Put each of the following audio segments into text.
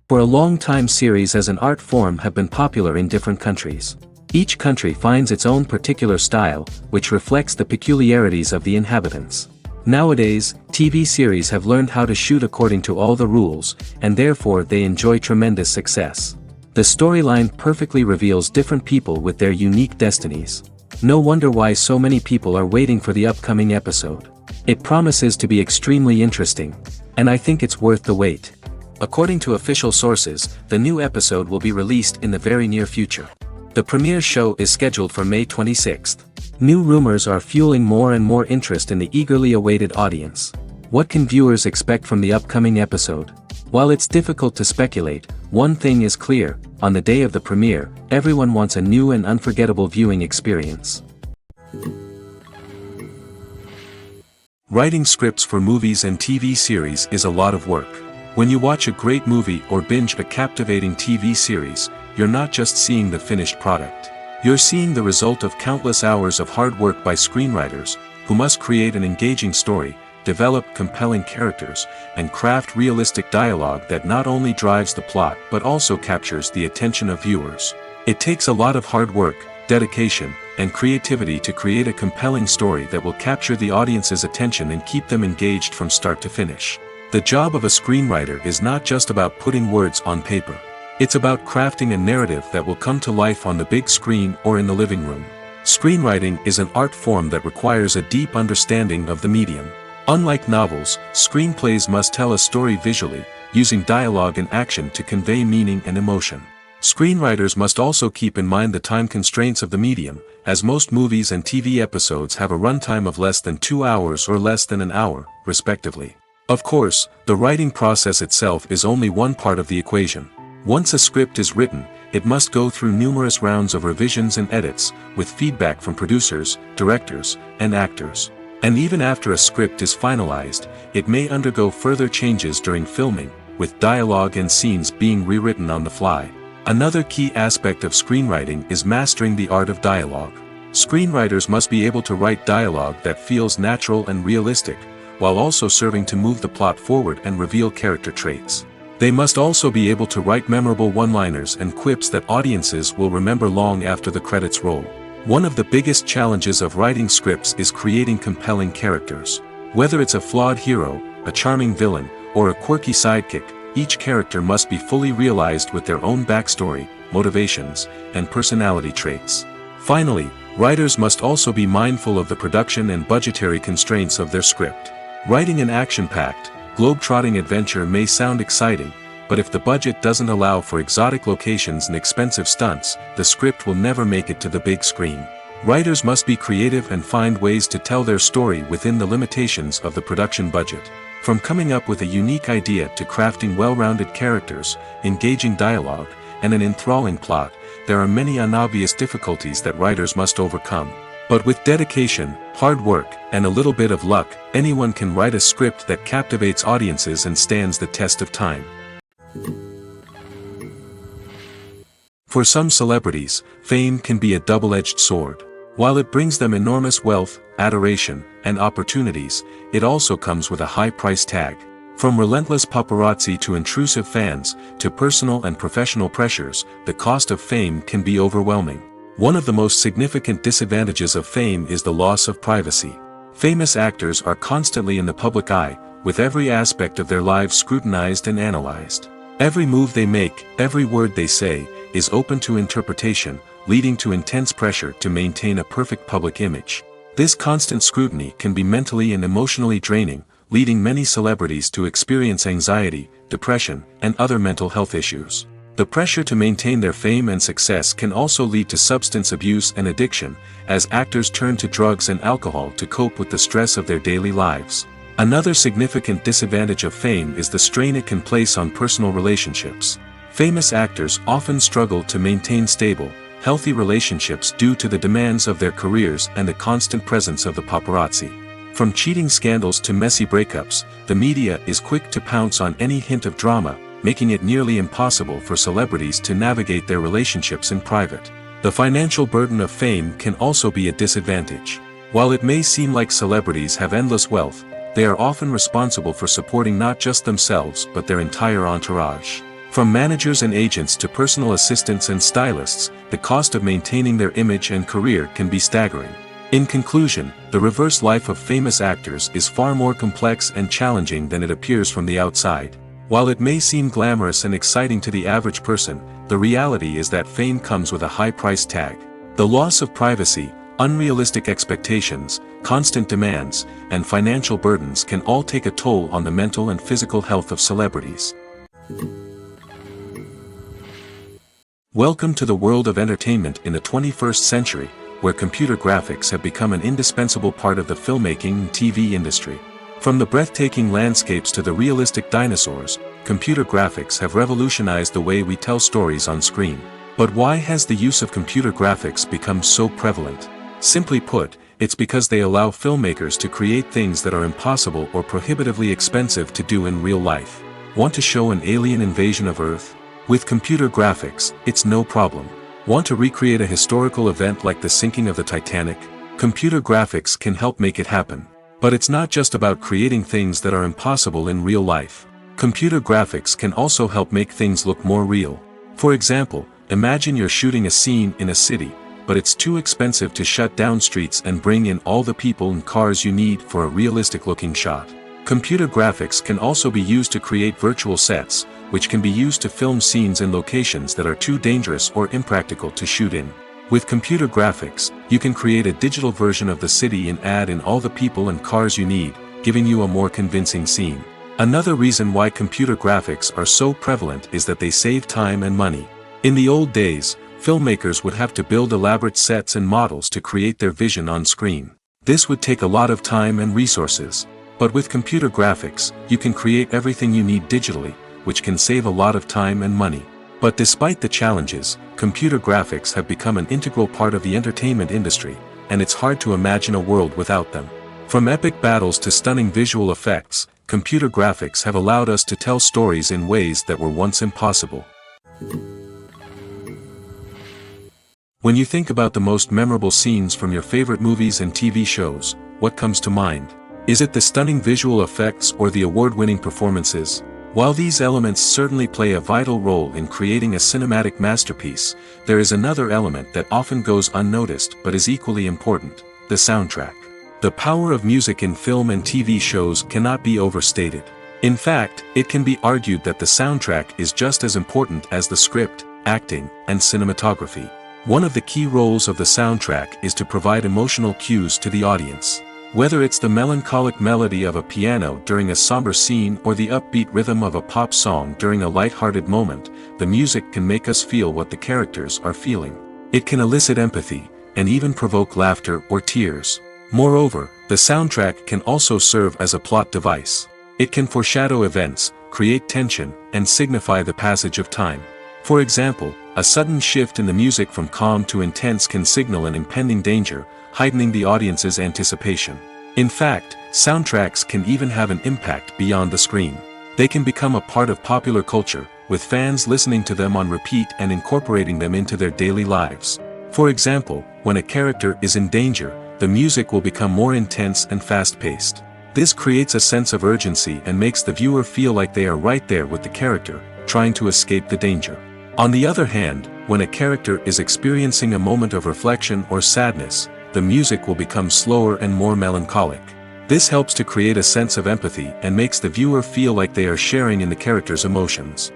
For a long time series as an art form have been popular in different countries. Each country finds its own particular style, which reflects the peculiarities of the inhabitants. Nowadays, TV series have learned how to shoot according to all the rules, and therefore they enjoy tremendous success. The storyline perfectly reveals different people with their unique destinies. No wonder why so many people are waiting for the upcoming episode. It promises to be extremely interesting, and I think it's worth the wait. According to official sources, the new episode will be released in the very near future. The premiere show is scheduled for May 26th. New rumors are fueling more and more interest in the eagerly awaited audience. What can viewers expect from the upcoming episode? While it's difficult to speculate, one thing is clear: on the day of the premiere, everyone wants a new and unforgettable viewing experience. Writing scripts for movies and TV series is a lot of work. When you watch a great movie or binge a captivating TV series, you're not just seeing the finished product. You're seeing the result of countless hours of hard work by screenwriters, who must create an engaging story, develop compelling characters, and craft realistic dialogue that not only drives the plot but also captures the attention of viewers. It takes a lot of hard work, dedication, and creativity to create a compelling story that will capture the audience's attention and keep them engaged from start to finish. The job of a screenwriter is not just about putting words on paper. It's about crafting a narrative that will come to life on the big screen or in the living room. Screenwriting is an art form that requires a deep understanding of the medium. Unlike novels, screenplays must tell a story visually, using dialogue and action to convey meaning and emotion. Screenwriters must also keep in mind the time constraints of the medium, as most movies and TV episodes have a runtime of less than 2 hours or less than an hour, respectively. Of course, the writing process itself is only one part of the equation. Once a script is written, it must go through numerous rounds of revisions and edits, with feedback from producers, directors, and actors. And even after a script is finalized, it may undergo further changes during filming, with dialogue and scenes being rewritten on the fly. Another key aspect of screenwriting is mastering the art of dialogue. Screenwriters must be able to write dialogue that feels natural and realistic, while also serving to move the plot forward and reveal character traits. They must also be able to write memorable one-liners and quips that audiences will remember long after the credits roll. One of the biggest challenges of writing scripts is creating compelling characters. Whether it's a flawed hero, a charming villain, or a quirky sidekick, each character must be fully realized with their own backstory, motivations, and personality traits. Finally, writers must also be mindful of the production and budgetary constraints of their script. Writing an action-packed, globe-trotting adventure may sound exciting, but if the budget doesn't allow for exotic locations and expensive stunts, the script will never make it to the big screen. Writers must be creative and find ways to tell their story within the limitations of the production budget. From coming up with a unique idea to crafting well-rounded characters, engaging dialogue, and an enthralling plot, there are many unobvious difficulties that writers must overcome. But with dedication, hard work, and a little bit of luck, anyone can write a script that captivates audiences and stands the test of time. For some celebrities, fame can be a double-edged sword. While it brings them enormous wealth, adoration, and opportunities, it also comes with a high price tag. From relentless paparazzi to intrusive fans, to personal and professional pressures, the cost of fame can be overwhelming. One of the most significant disadvantages of fame is the loss of privacy. Famous actors are constantly in the public eye, with every aspect of their lives scrutinized and analyzed. Every move they make, every word they say, is open to interpretation, leading to intense pressure to maintain a perfect public image. This constant scrutiny can be mentally and emotionally draining, leading many celebrities to experience anxiety, depression, and other mental health issues. The pressure to maintain their fame and success can also lead to substance abuse and addiction, as actors turn to drugs and alcohol to cope with the stress of their daily lives. Another significant disadvantage of fame is the strain it can place on personal relationships. Famous actors often struggle to maintain stable, healthy relationships due to the demands of their careers and the constant presence of the paparazzi. From cheating scandals to messy breakups, the media is quick to pounce on any hint of drama, making it nearly impossible for celebrities to navigate their relationships in private. The financial burden of fame can also be a disadvantage. While it may seem like celebrities have endless wealth, they are often responsible for supporting not just themselves but their entire entourage. From managers and agents to personal assistants and stylists, the cost of maintaining their image and career can be staggering. In conclusion, the reverse life of famous actors is far more complex and challenging than it appears from the outside. While it may seem glamorous and exciting to the average person, the reality is that fame comes with a high price tag. The loss of privacy, unrealistic expectations, constant demands, and financial burdens can all take a toll on the mental and physical health of celebrities. Welcome to the world of entertainment in the 21st century, where computer graphics have become an indispensable part of the filmmaking and TV industry. From the breathtaking landscapes to the realistic dinosaurs, computer graphics have revolutionized the way we tell stories on screen. But why has the use of computer graphics become so prevalent? Simply put, it's because they allow filmmakers to create things that are impossible or prohibitively expensive to do in real life. Want to show an alien invasion of Earth? With computer graphics, it's no problem. Want to recreate a historical event like the sinking of the Titanic? Computer graphics can help make it happen. But it's not just about creating things that are impossible in real life. Computer graphics can also help make things look more real. For example, imagine you're shooting a scene in a city, but it's too expensive to shut down streets and bring in all the people and cars you need for a realistic-looking shot. Computer graphics can also be used to create virtual sets, which can be used to film scenes in locations that are too dangerous or impractical to shoot in. With computer graphics, you can create a digital version of the city and add in all the people and cars you need, giving you a more convincing scene. Another reason why computer graphics are so prevalent is that they save time and money. In the old days, filmmakers would have to build elaborate sets and models to create their vision on screen. This would take a lot of time and resources. But with computer graphics, you can create everything you need digitally, which can save a lot of time and money. But despite the challenges, computer graphics have become an integral part of the entertainment industry, and it's hard to imagine a world without them. From epic battles to stunning visual effects, computer graphics have allowed us to tell stories in ways that were once impossible. When you think about the most memorable scenes from your favorite movies and TV shows, what comes to mind? Is it the stunning visual effects or the award-winning performances? While these elements certainly play a vital role in creating a cinematic masterpiece, there is another element that often goes unnoticed but is equally important: the soundtrack. The power of music in film and TV shows cannot be overstated. In fact, it can be argued that the soundtrack is just as important as the script, acting, and cinematography. One of the key roles of the soundtrack is to provide emotional cues to the audience. Whether it's the melancholic melody of a piano during a somber scene or the upbeat rhythm of a pop song during a light-hearted moment, the music can make us feel what the characters are feeling. It can elicit empathy, and even provoke laughter or tears. Moreover, the soundtrack can also serve as a plot device. It can foreshadow events, create tension, and signify the passage of time. For example, a sudden shift in the music from calm to intense can signal an impending danger, heightening the audience's anticipation. In fact, soundtracks can even have an impact beyond the screen. They can become a part of popular culture, with fans listening to them on repeat and incorporating them into their daily lives. For example, when a character is in danger, the music will become more intense and fast-paced. This creates a sense of urgency and makes the viewer feel like they are right there with the character, trying to escape the danger. On the other hand, when a character is experiencing a moment of reflection or sadness, the music will become slower and more melancholic. This helps to create a sense of empathy and makes the viewer feel like they are sharing in the character's emotions.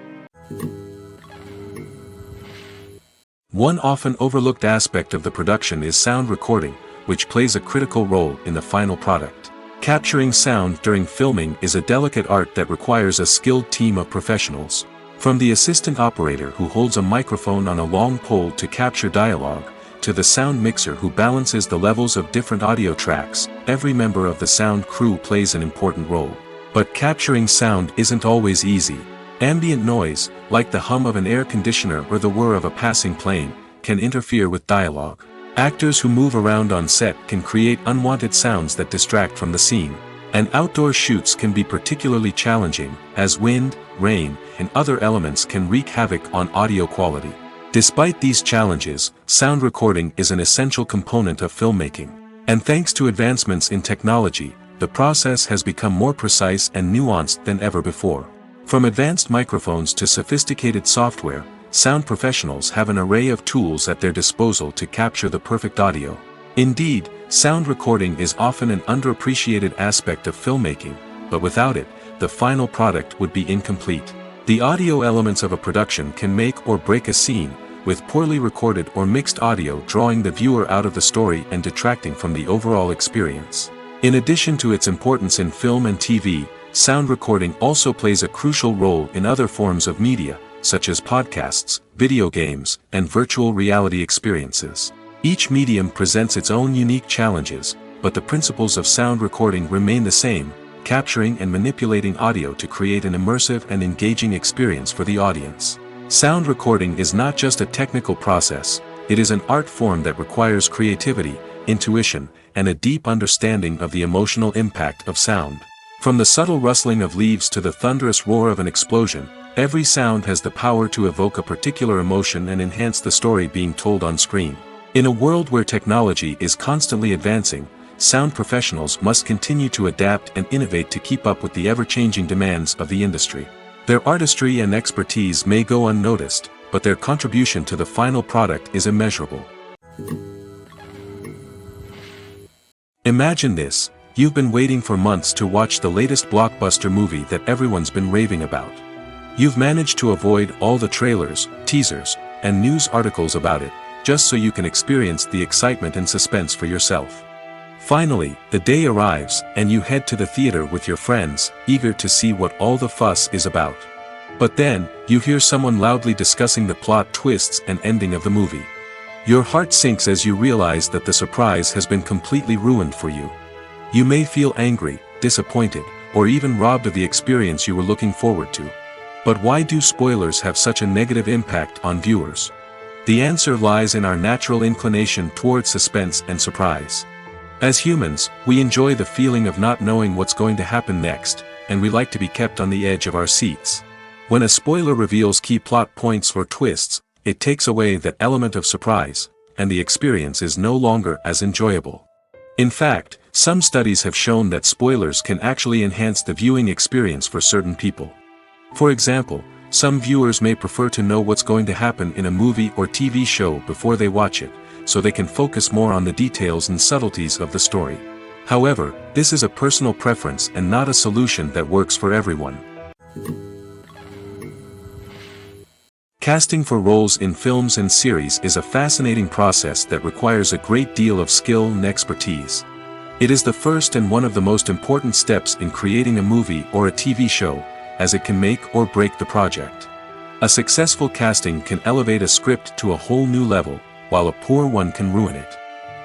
One often overlooked aspect of the production is sound recording, which plays a critical role in the final product. Capturing sound during filming is a delicate art that requires a skilled team of professionals. From the assistant operator who holds a microphone on a long pole to capture dialogue, to the sound mixer who balances the levels of different audio tracks, every member of the sound crew plays an important role. But capturing sound isn't always easy. Ambient noise, like the hum of an air conditioner or the whir of a passing plane, can interfere with dialogue. Actors who move around on set can create unwanted sounds that distract from the scene. And outdoor shoots can be particularly challenging, as wind, rain, and other elements can wreak havoc on audio quality. Despite these challenges, sound recording is an essential component of filmmaking. And thanks to advancements in technology, the process has become more precise and nuanced than ever before. From advanced microphones to sophisticated software, sound professionals have an array of tools at their disposal to capture the perfect audio. Indeed, sound recording is often an underappreciated aspect of filmmaking, but without it, the final product would be incomplete. The audio elements of a production can make or break a scene, with poorly recorded or mixed audio drawing the viewer out of the story and detracting from the overall experience. In addition to its importance in film and TV, sound recording also plays a crucial role in other forms of media, such as podcasts, video games, and virtual reality experiences. Each medium presents its own unique challenges, but the principles of sound recording remain the same, capturing and manipulating audio to create an immersive and engaging experience for the audience. Sound recording is not just a technical process, it is an art form that requires creativity, intuition, and a deep understanding of the emotional impact of sound. From the subtle rustling of leaves to the thunderous roar of an explosion, every sound has the power to evoke a particular emotion and enhance the story being told on screen. In a world where technology is constantly advancing, sound professionals must continue to adapt and innovate to keep up with the ever-changing demands of the industry. Their artistry and expertise may go unnoticed, but their contribution to the final product is immeasurable. Imagine this: you've been waiting for months to watch the latest blockbuster movie that everyone's been raving about. You've managed to avoid all the trailers, teasers, and news articles about it, just so you can experience the excitement and suspense for yourself. Finally, the day arrives, and you head to the theater with your friends, eager to see what all the fuss is about. But then, you hear someone loudly discussing the plot twists and ending of the movie. Your heart sinks as you realize that the surprise has been completely ruined for you. You may feel angry, disappointed, or even robbed of the experience you were looking forward to. But why do spoilers have such a negative impact on viewers? The answer lies in our natural inclination towards suspense and surprise. As humans, we enjoy the feeling of not knowing what's going to happen next, and we like to be kept on the edge of our seats. When a spoiler reveals key plot points or twists, it takes away that element of surprise, and the experience is no longer as enjoyable. In fact, some studies have shown that spoilers can actually enhance the viewing experience for certain people. For example, some viewers may prefer to know what's going to happen in a movie or TV show before they watch it, so they can focus more on the details and subtleties of the story. However, this is a personal preference and not a solution that works for everyone. Casting for roles in films and series is a fascinating process that requires a great deal of skill and expertise. It is the first and one of the most important steps in creating a movie or a TV show, as it can make or break the project. A successful casting can elevate a script to a whole new level, while a poor one can ruin it.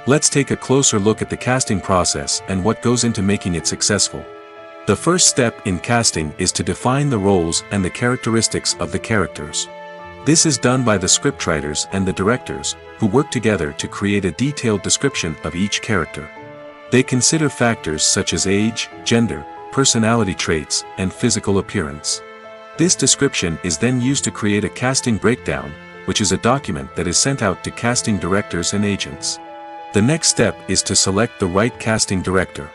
Let's take a closer look at the casting process and what goes into making it successful. The first step in casting is to define the roles and the characteristics of the characters. This is done by the scriptwriters and the directors, who work together to create a detailed description of each character. They consider factors such as age, gender, personality traits, and physical appearance. This description is then used to create a casting breakdown, which is a document that is sent out to casting directors and agents. The next step is to select the right casting director.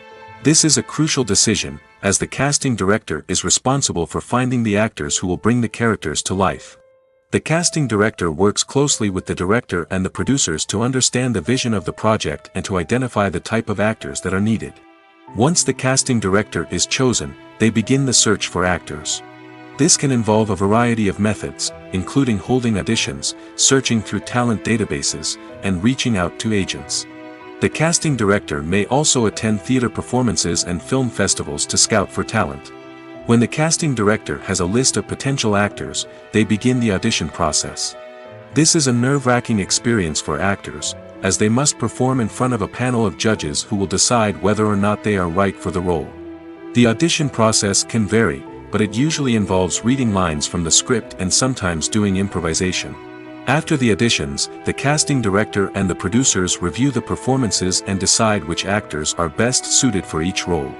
This is a crucial decision, as the casting director is responsible for finding the actors who will bring the characters to life. The casting director works closely with the director and the producers to understand the vision of the project and to identify the type of actors that are needed. Once the casting director is chosen, they begin the search for actors. This can involve a variety of methods, including holding auditions, searching through talent databases, and reaching out to agents. The casting director may also attend theater performances and film festivals to scout for talent. When the casting director has a list of potential actors, they begin the audition process. This is a nerve-wracking experience for actors, as they must perform in front of a panel of judges who will decide whether or not they are right for the role. The audition process can vary, but it usually involves reading lines from the script and sometimes doing improvisation. After the auditions, the casting director and the producers review the performances and decide which actors are best suited for each role.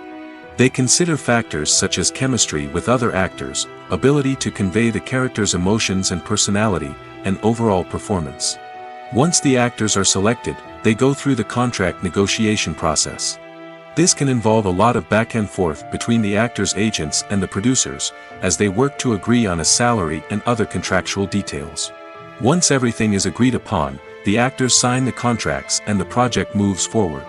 They consider factors such as chemistry with other actors, ability to convey the character's emotions and personality, and overall performance. Once the actors are selected, they go through the contract negotiation process. This can involve a lot of back and forth between the actors' agents and the producers, as they work to agree on a salary and other contractual details. Once everything is agreed upon, the actors sign the contracts and the project moves forward.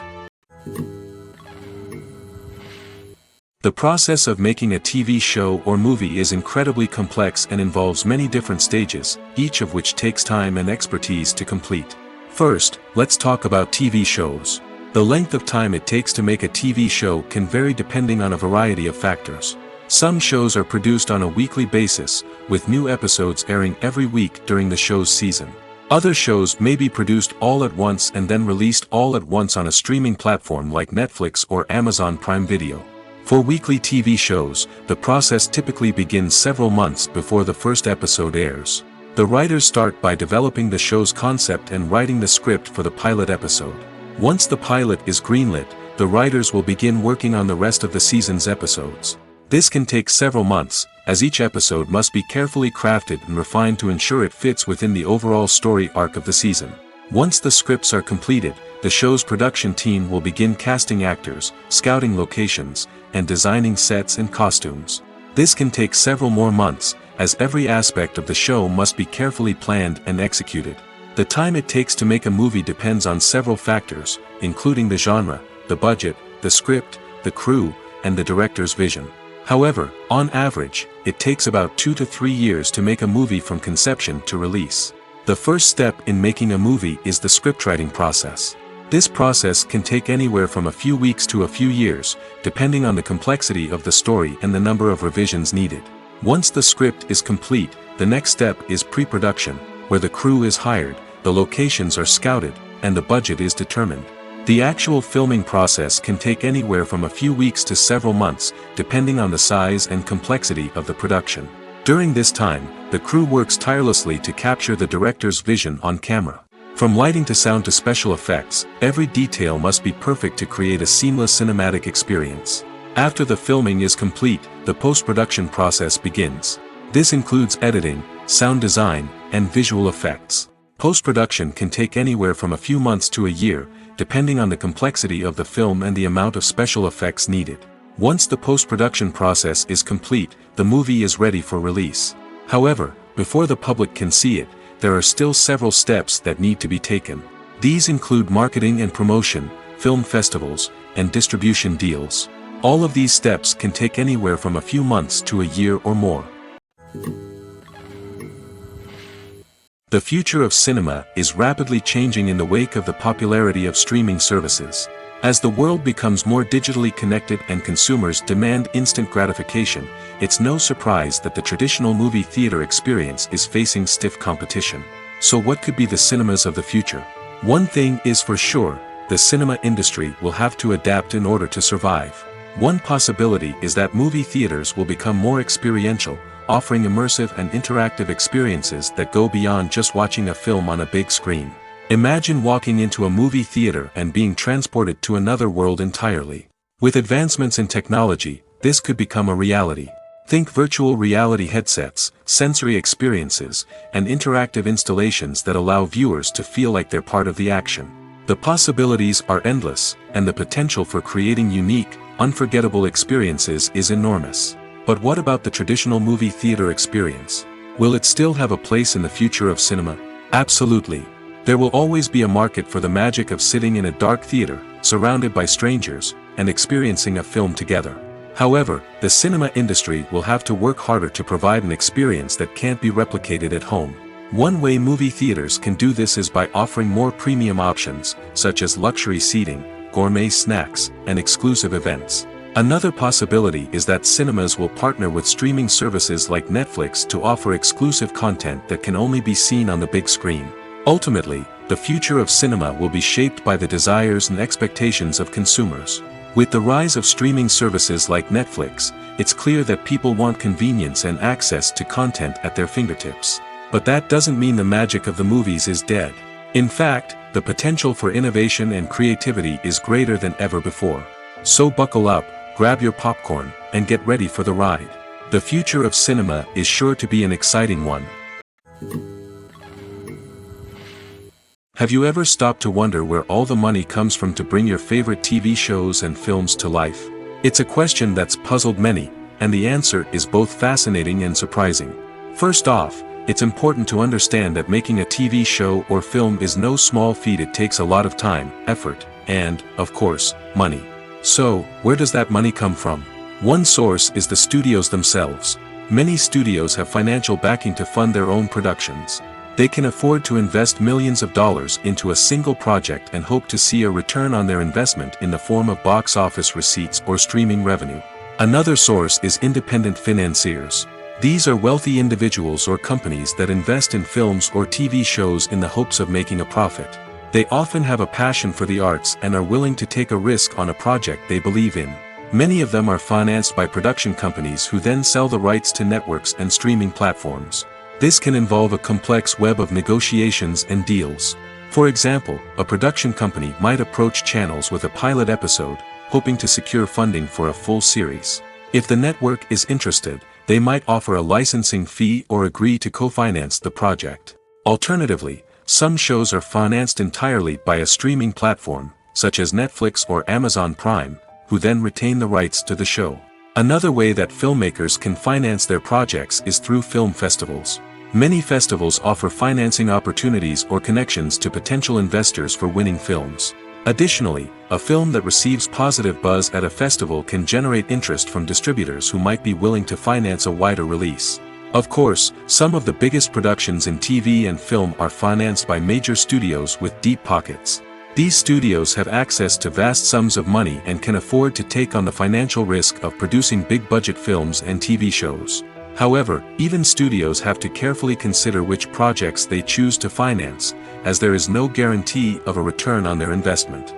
The process of making a TV show or movie is incredibly complex and involves many different stages, each of which takes time and expertise to complete. First, let's talk about TV shows. The length of time it takes to make a TV show can vary depending on a variety of factors. Some shows are produced on a weekly basis, with new episodes airing every week during the show's season. Other shows may be produced all at once and then released all at once on a streaming platform like Netflix or Amazon Prime Video. For weekly TV shows, the process typically begins several months before the first episode airs. The writers start by developing the show's concept and writing the script for the pilot episode. Once the pilot is greenlit, the writers will begin working on the rest of the season's episodes. This can take several months, as each episode must be carefully crafted and refined to ensure it fits within the overall story arc of the season. Once the scripts are completed, the show's production team will begin casting actors, scouting locations, and designing sets and costumes. This can take several more months, as every aspect of the show must be carefully planned and executed. The time it takes to make a movie depends on several factors, including the genre, the budget, the script, the crew, and the director's vision. However, on average, it takes about 2 to 3 years to make a movie from conception to release. The first step in making a movie is the scriptwriting process. This process can take anywhere from a few weeks to a few years, depending on the complexity of the story and the number of revisions needed. Once the script is complete, the next step is pre-production, where the crew is hired, the locations are scouted, and the budget is determined. The actual filming process can take anywhere from a few weeks to several months, depending on the size and complexity of the production. During this time, the crew works tirelessly to capture the director's vision on camera. From lighting to sound to special effects, every detail must be perfect to create a seamless cinematic experience. After the filming is complete, the post-production process begins. This includes editing, sound design, and visual effects. Post-production can take anywhere from a few months to a year, depending on the complexity of the film and the amount of special effects needed. Once the post-production process is complete, the movie is ready for release. However, before the public can see it, there are still several steps that need to be taken. These include marketing and promotion, film festivals, and distribution deals. All of these steps can take anywhere from a few months to a year or more. The future of cinema is rapidly changing in the wake of the popularity of streaming services. As the world becomes more digitally connected and consumers demand instant gratification, it's no surprise that the traditional movie theater experience is facing stiff competition. So what could be the cinemas of the future? One thing is for sure, the cinema industry will have to adapt in order to survive. One possibility is that movie theaters will become more experiential, offering immersive and interactive experiences that go beyond just watching a film on a big screen. Imagine walking into a movie theater and being transported to another world entirely. With advancements in technology, this could become a reality. Think virtual reality headsets, sensory experiences, and interactive installations that allow viewers to feel like they're part of the action. The possibilities are endless, and the potential for creating unique, unforgettable experiences is enormous. But what about the traditional movie theater experience? Will it still have a place in the future of cinema? Absolutely. There will always be a market for the magic of sitting in a dark theater, surrounded by strangers, and experiencing a film together. However, the cinema industry will have to work harder to provide an experience that can't be replicated at home. One way movie theaters can do this is by offering more premium options, such as luxury seating, gourmet snacks, and exclusive events. Another possibility is that cinemas will partner with streaming services like Netflix to offer exclusive content that can only be seen on the big screen. Ultimately, the future of cinema will be shaped by the desires and expectations of consumers. With the rise of streaming services like Netflix, it's clear that people want convenience and access to content at their fingertips. But that doesn't mean the magic of the movies is dead. In fact, the potential for innovation and creativity is greater than ever before. So buckle up, grab your popcorn, and get ready for the ride. The future of cinema is sure to be an exciting one. Have you ever stopped to wonder where all the money comes from to bring your favorite TV shows and films to life? It's a question that's puzzled many, and the answer is both fascinating and surprising. First off, it's important to understand that making a TV show or film is no small feat. It takes a lot of time, effort, and, of course, money. So, where does that money come from? One source is the studios themselves. Many studios have financial backing to fund their own productions. They can afford to invest millions of dollars into a single project and hope to see a return on their investment in the form of box office receipts or streaming revenue. Another source is independent financiers. These are wealthy individuals or companies that invest in films or TV shows in the hopes of making a profit. They often have a passion for the arts and are willing to take a risk on a project they believe in. Many of them are financed by production companies who then sell the rights to networks and streaming platforms. This can involve a complex web of negotiations and deals. For example, a production company might approach channels with a pilot episode, hoping to secure funding for a full series. If the network is interested, they might offer a licensing fee or agree to co-finance the project. Alternatively, some shows are financed entirely by a streaming platform, such as Netflix or Amazon Prime, who then retain the rights to the show. Another way that filmmakers can finance their projects is through film festivals. Many festivals offer financing opportunities or connections to potential investors for winning films. Additionally, a film that receives positive buzz at a festival can generate interest from distributors who might be willing to finance a wider release. Of course, some of the biggest productions in TV and film are financed by major studios with deep pockets. These studios have access to vast sums of money and can afford to take on the financial risk of producing big-budget films and TV shows. However, even studios have to carefully consider which projects they choose to finance, as there is no guarantee of a return on their investment.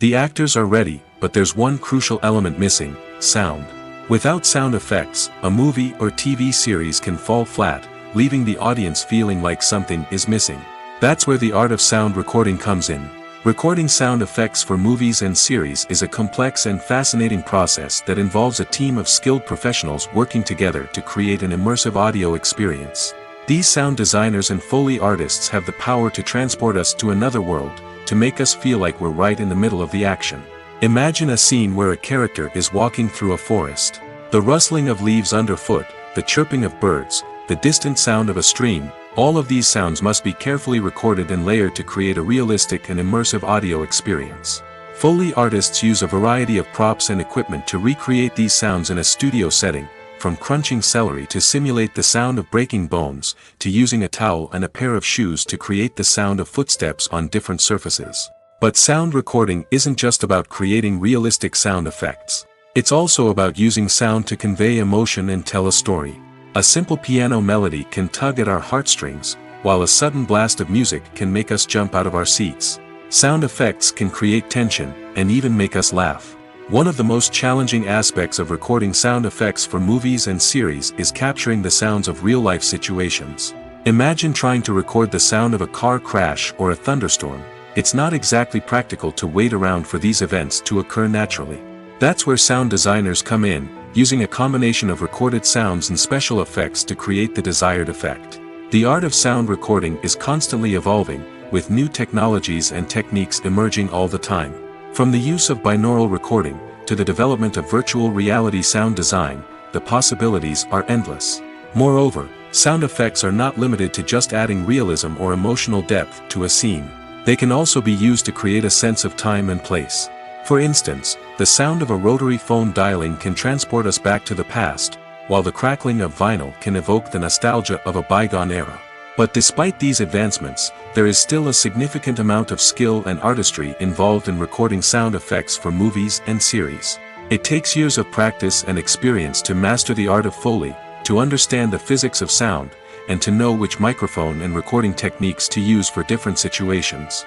The actors are ready, but there's one crucial element missing: sound. Without sound effects, a movie or TV series can fall flat, leaving the audience feeling like something is missing. That's where the art of sound recording comes in. Recording sound effects for movies and series is a complex and fascinating process that involves a team of skilled professionals working together to create an immersive audio experience. These sound designers and Foley artists have the power to transport us to another world, to make us feel like we're right in the middle of the action. Imagine a scene where a character is walking through a forest. The rustling of leaves underfoot, the chirping of birds, the distant sound of a stream, all of these sounds must be carefully recorded and layered to create a realistic and immersive audio experience. Foley artists use a variety of props and equipment to recreate these sounds in a studio setting, from crunching celery to simulate the sound of breaking bones, to using a towel and a pair of shoes to create the sound of footsteps on different surfaces. But sound recording isn't just about creating realistic sound effects. It's also about using sound to convey emotion and tell a story. A simple piano melody can tug at our heartstrings, while a sudden blast of music can make us jump out of our seats. Sound effects can create tension, and even make us laugh. One of the most challenging aspects of recording sound effects for movies and series is capturing the sounds of real-life situations. Imagine trying to record the sound of a car crash or a thunderstorm. It's not exactly practical to wait around for these events to occur naturally. That's where sound designers come in, using a combination of recorded sounds and special effects to create the desired effect. The art of sound recording is constantly evolving, with new technologies and techniques emerging all the time. From the use of binaural recording, to the development of virtual reality sound design, the possibilities are endless. Moreover, sound effects are not limited to just adding realism or emotional depth to a scene. They can also be used to create a sense of time and place. For instance, the sound of a rotary phone dialing can transport us back to the past, while the crackling of vinyl can evoke the nostalgia of a bygone era. But despite these advancements, there is still a significant amount of skill and artistry involved in recording sound effects for movies and series. It takes years of practice and experience to master the art of Foley, to understand the physics of sound, and to know which microphone and recording techniques to use for different situations.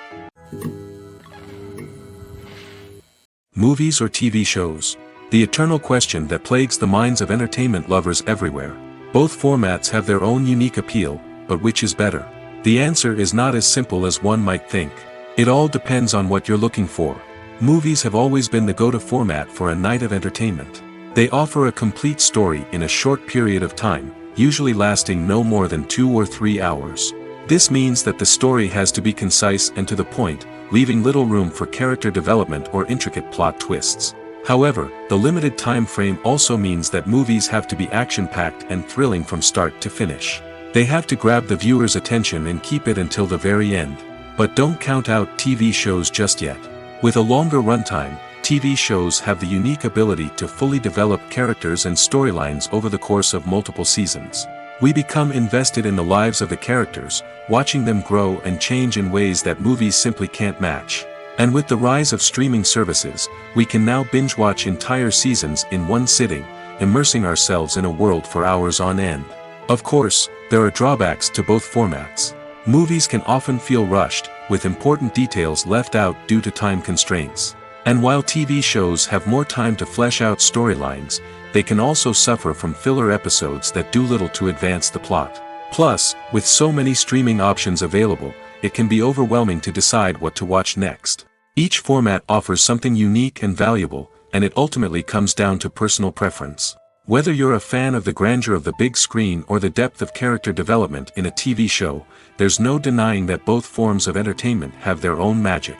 Movies or TV shows? The eternal question that plagues the minds of entertainment lovers everywhere. Both formats have their own unique appeal, but which is better? The answer is not as simple as one might think. It all depends on what you're looking for. Movies have always been the go-to format for a night of entertainment. They offer a complete story in a short period of time, usually lasting no more than 2 or 3 hours. This means that the story has to be concise and to the point, leaving little room for character development or intricate plot twists. However, the limited time frame also means that movies have to be action-packed and thrilling from start to finish. They have to grab the viewer's attention and keep it until the very end. But don't count out TV shows just yet. With a longer runtime, TV shows have the unique ability to fully develop characters and storylines over the course of multiple seasons. We become invested in the lives of the characters, watching them grow and change in ways that movies simply can't match. And with the rise of streaming services, we can now binge-watch entire seasons in one sitting, immersing ourselves in a world for hours on end. Of course, there are drawbacks to both formats. Movies can often feel rushed, with important details left out due to time constraints. And while TV shows have more time to flesh out storylines, they can also suffer from filler episodes that do little to advance the plot. Plus, with so many streaming options available, it can be overwhelming to decide what to watch next. Each format offers something unique and valuable, and it ultimately comes down to personal preference. Whether you're a fan of the grandeur of the big screen or the depth of character development in a TV show, there's no denying that both forms of entertainment have their own magic.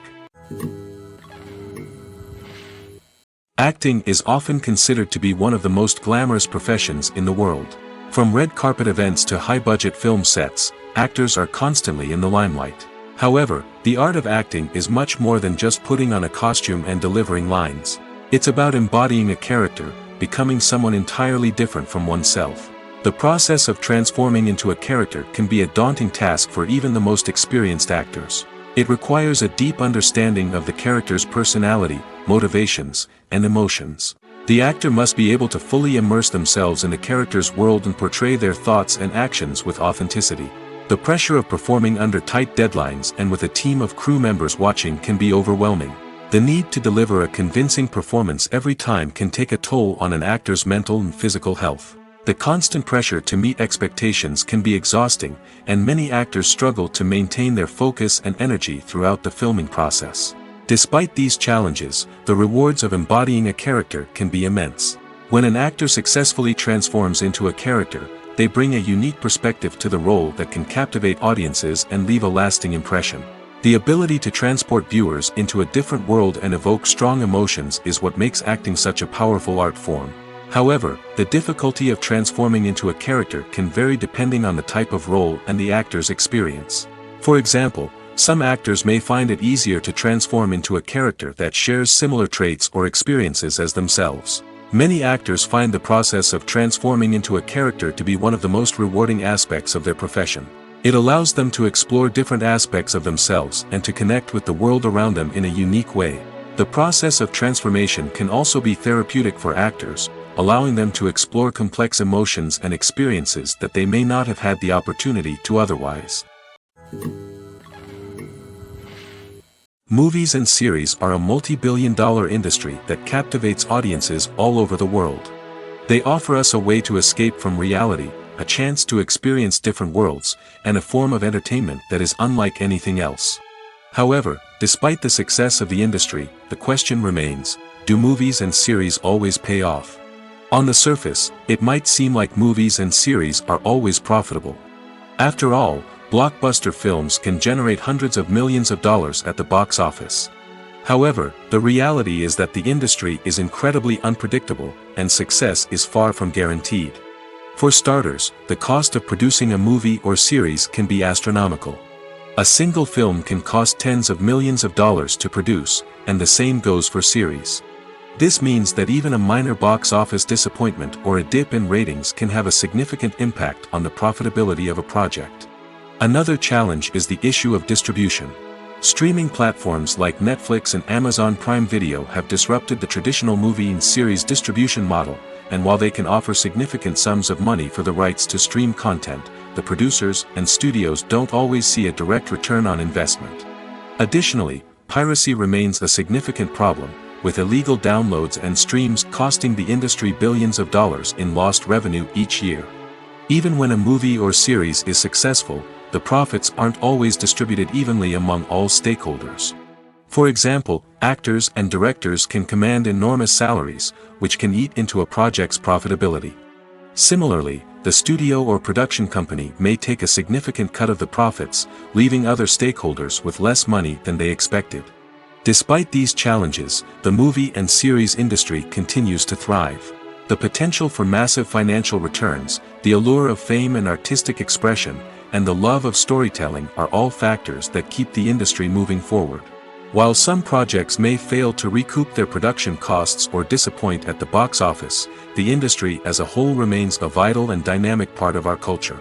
Acting is often considered to be one of the most glamorous professions in the world. From red carpet events to high-budget film sets, actors are constantly in the limelight. However, the art of acting is much more than just putting on a costume and delivering lines. It's about embodying a character, becoming someone entirely different from oneself. The process of transforming into a character can be a daunting task for even the most experienced actors. It requires a deep understanding of the character's personality, motivations, and emotions. The actor must be able to fully immerse themselves in the character's world and portray their thoughts and actions with authenticity. The pressure of performing under tight deadlines and with a team of crew members watching can be overwhelming. The need to deliver a convincing performance every time can take a toll on an actor's mental and physical health. The constant pressure to meet expectations can be exhausting, and many actors struggle to maintain their focus and energy throughout the filming process. Despite these challenges, the rewards of embodying a character can be immense. When an actor successfully transforms into a character, they bring a unique perspective to the role that can captivate audiences and leave a lasting impression. The ability to transport viewers into a different world and evoke strong emotions is what makes acting such a powerful art form. However, the difficulty of transforming into a character can vary depending on the type of role and the actor's experience. For example, some actors may find it easier to transform into a character that shares similar traits or experiences as themselves. Many actors find the process of transforming into a character to be one of the most rewarding aspects of their profession. It allows them to explore different aspects of themselves and to connect with the world around them in a unique way. The process of transformation can also be therapeutic for actors, allowing them to explore complex emotions and experiences that they may not have had the opportunity to otherwise. Movies and series are a multi-billion-dollar industry that captivates audiences all over the world. They offer us a way to escape from reality, a chance to experience different worlds, and a form of entertainment that is unlike anything else. However, despite the success of the industry, the question remains, do movies and series always pay off? On the surface, it might seem like movies and series are always profitable. After all, blockbuster films can generate hundreds of millions of dollars at the box office. However, the reality is that the industry is incredibly unpredictable, and success is far from guaranteed. For starters, the cost of producing a movie or series can be astronomical. A single film can cost tens of millions of dollars to produce, and the same goes for series. This means that even a minor box office disappointment or a dip in ratings can have a significant impact on the profitability of a project. Another challenge is the issue of distribution. Streaming platforms like Netflix and Amazon Prime Video have disrupted the traditional movie and series distribution model, and while they can offer significant sums of money for the rights to stream content, the producers and studios don't always see a direct return on investment. Additionally, piracy remains a significant problem, with illegal downloads and streams costing the industry billions of dollars in lost revenue each year. Even when a movie or series is successful, the profits aren't always distributed evenly among all stakeholders. For example, actors and directors can command enormous salaries, which can eat into a project's profitability. Similarly, the studio or production company may take a significant cut of the profits, leaving other stakeholders with less money than they expected. Despite these challenges, the movie and series industry continues to thrive. The potential for massive financial returns, the allure of fame and artistic expression, and the love of storytelling are all factors that keep the industry moving forward. While some projects may fail to recoup their production costs or disappoint at the box office, the industry as a whole remains a vital and dynamic part of our culture.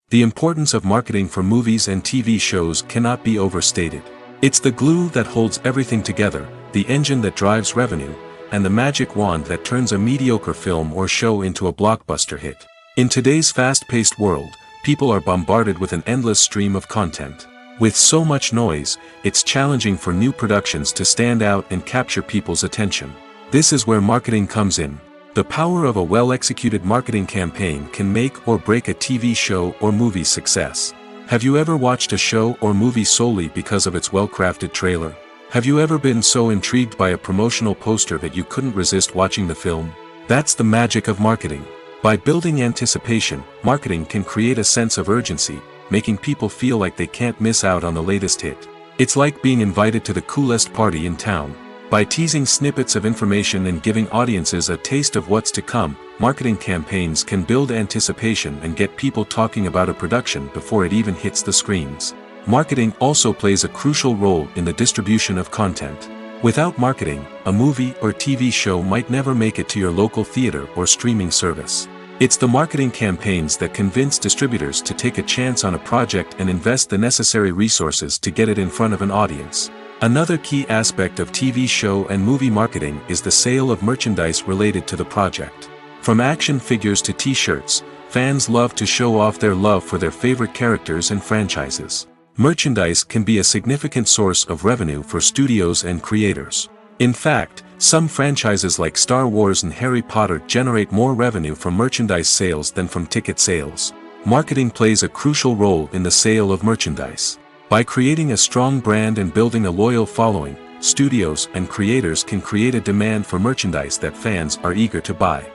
The importance of marketing for movies and TV shows cannot be overstated. It's the glue that holds everything together, the engine that drives revenue, and the magic wand that turns a mediocre film or show into a blockbuster hit. In today's fast-paced world, people are bombarded with an endless stream of content. With so much noise, it's challenging for new productions to stand out and capture people's attention. This is where marketing comes in. The power of a well-executed marketing campaign can make or break a TV show or movie's success. Have you ever watched a show or movie solely because of its well-crafted trailer? Have you ever been so intrigued by a promotional poster that you couldn't resist watching the film? That's the magic of marketing. By building anticipation, marketing can create a sense of urgency, making people feel like they can't miss out on the latest hit. It's like being invited to the coolest party in town. By teasing snippets of information and giving audiences a taste of what's to come, marketing campaigns can build anticipation and get people talking about a production before it even hits the screens. Marketing also plays a crucial role in the distribution of content. Without marketing, a movie or TV show might never make it to your local theater or streaming service. It's the marketing campaigns that convince distributors to take a chance on a project and invest the necessary resources to get it in front of an audience. Another key aspect of TV show and movie marketing is the sale of merchandise related to the project. From action figures to t-shirts, fans love to show off their love for their favorite characters and franchises. Merchandise can be a significant source of revenue for studios and creators. In fact, some franchises like Star Wars and Harry Potter generate more revenue from merchandise sales than from ticket sales. Marketing plays a crucial role in the sale of merchandise. By creating a strong brand and building a loyal following, studios and creators can create a demand for merchandise that fans are eager to buy.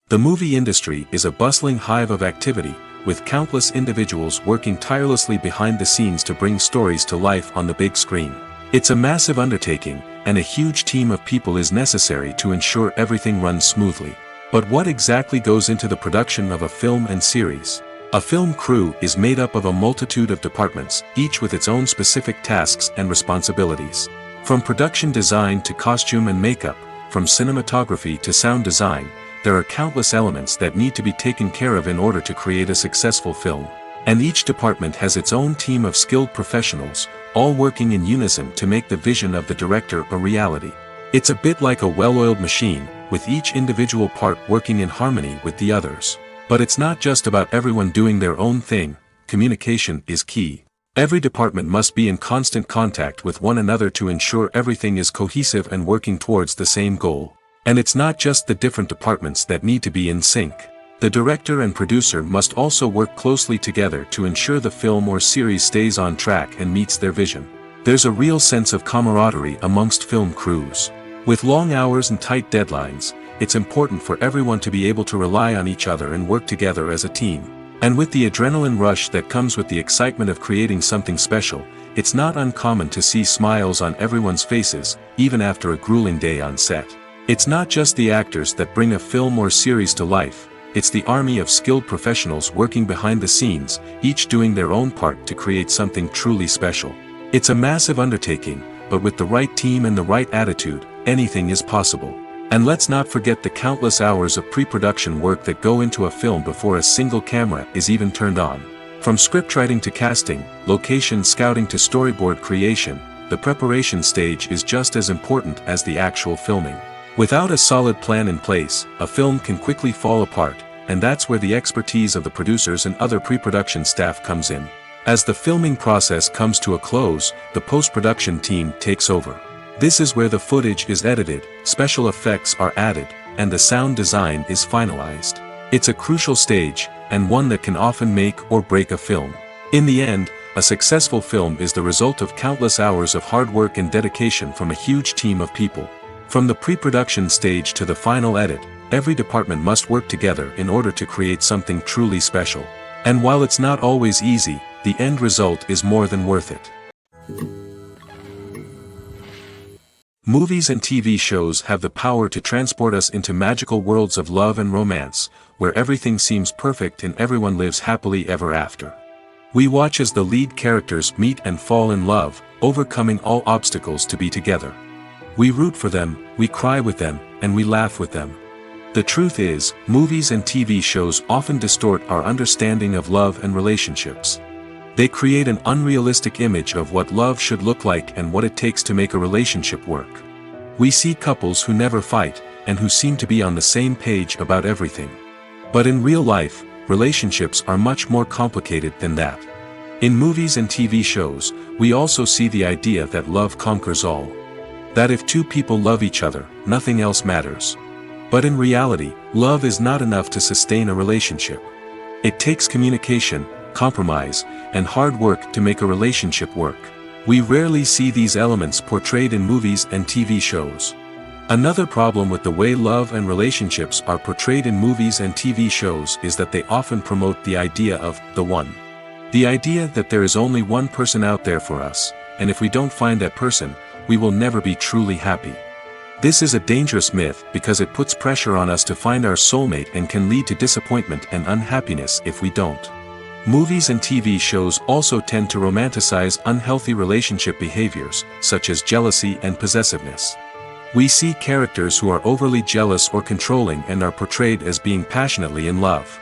The movie industry is a bustling hive of activity, with countless individuals working tirelessly behind the scenes to bring stories to life on the big screen. It's a massive undertaking, and a huge team of people is necessary to ensure everything runs smoothly. But what exactly goes into the production of a film and series? A film crew is made up of a multitude of departments, each with its own specific tasks and responsibilities. From production design to costume and makeup, from cinematography to sound design, there are countless elements that need to be taken care of in order to create a successful film. And each department has its own team of skilled professionals, all working in unison to make the vision of the director a reality. It's a bit like a well-oiled machine, with each individual part working in harmony with the others. But it's not just about everyone doing their own thing. Communication is key. Every department must be in constant contact with one another to ensure everything is cohesive and working towards the same goal. And it's not just the different departments that need to be in sync. The director and producer must also work closely together to ensure the film or series stays on track and meets their vision. There's a real sense of camaraderie amongst film crews. With long hours and tight deadlines, it's important for everyone to be able to rely on each other and work together as a team. And with the adrenaline rush that comes with the excitement of creating something special, it's not uncommon to see smiles on everyone's faces, even after a grueling day on set. It's not just the actors that bring a film or series to life, it's the army of skilled professionals working behind the scenes, each doing their own part to create something truly special. It's a massive undertaking, but with the right team and the right attitude, anything is possible. And let's not forget the countless hours of pre-production work that go into a film before a single camera is even turned on. From scriptwriting to casting, location scouting to storyboard creation, the preparation stage is just as important as the actual filming. Without a solid plan in place, a film can quickly fall apart, and that's where the expertise of the producers and other pre-production staff comes in. As the filming process comes to a close, the post-production team takes over. This is where the footage is edited, special effects are added, and the sound design is finalized. It's a crucial stage, and one that can often make or break a film. In the end, a successful film is the result of countless hours of hard work and dedication from a huge team of people. From the pre-production stage to the final edit, every department must work together in order to create something truly special. And while it's not always easy, the end result is more than worth it. Movies and TV shows have the power to transport us into magical worlds of love and romance, where everything seems perfect and everyone lives happily ever after. We watch as the lead characters meet and fall in love, overcoming all obstacles to be together. We root for them, we cry with them, and we laugh with them. The truth is, movies and TV shows often distort our understanding of love and relationships. They create an unrealistic image of what love should look like and what it takes to make a relationship work. We see couples who never fight, and who seem to be on the same page about everything. But in real life, relationships are much more complicated than that. In movies and TV shows, we also see the idea that love conquers all. That if two people love each other, nothing else matters. But in reality, love is not enough to sustain a relationship. It takes communication, compromise, and hard work to make a relationship work. We rarely see these elements portrayed in movies and TV shows. Another problem with the way love and relationships are portrayed in movies and TV shows is that they often promote the idea of the one. The idea that there is only one person out there for us, and if we don't find that person, we will never be truly happy. This is a dangerous myth because it puts pressure on us to find our soulmate and can lead to disappointment and unhappiness if we don't. Movies and TV shows also tend to romanticize unhealthy relationship behaviors, such as jealousy and possessiveness. We see characters who are overly jealous or controlling and are portrayed as being passionately in love.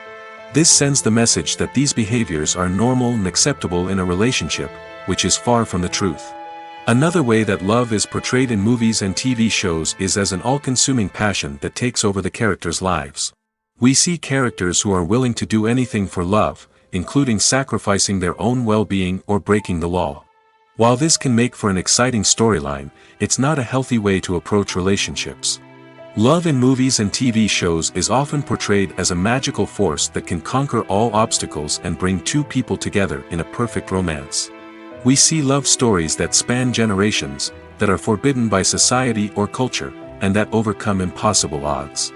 This sends the message that these behaviors are normal and acceptable in a relationship, which is far from the truth. Another way that love is portrayed in movies and TV shows is as an all-consuming passion that takes over the characters' lives. We see characters who are willing to do anything for love, including sacrificing their own well-being or breaking the law. While this can make for an exciting storyline, it's not a healthy way to approach relationships. Love in movies and TV shows is often portrayed as a magical force that can conquer all obstacles and bring two people together in a perfect romance. We see love stories that span generations, that are forbidden by society or culture, and that overcome impossible odds.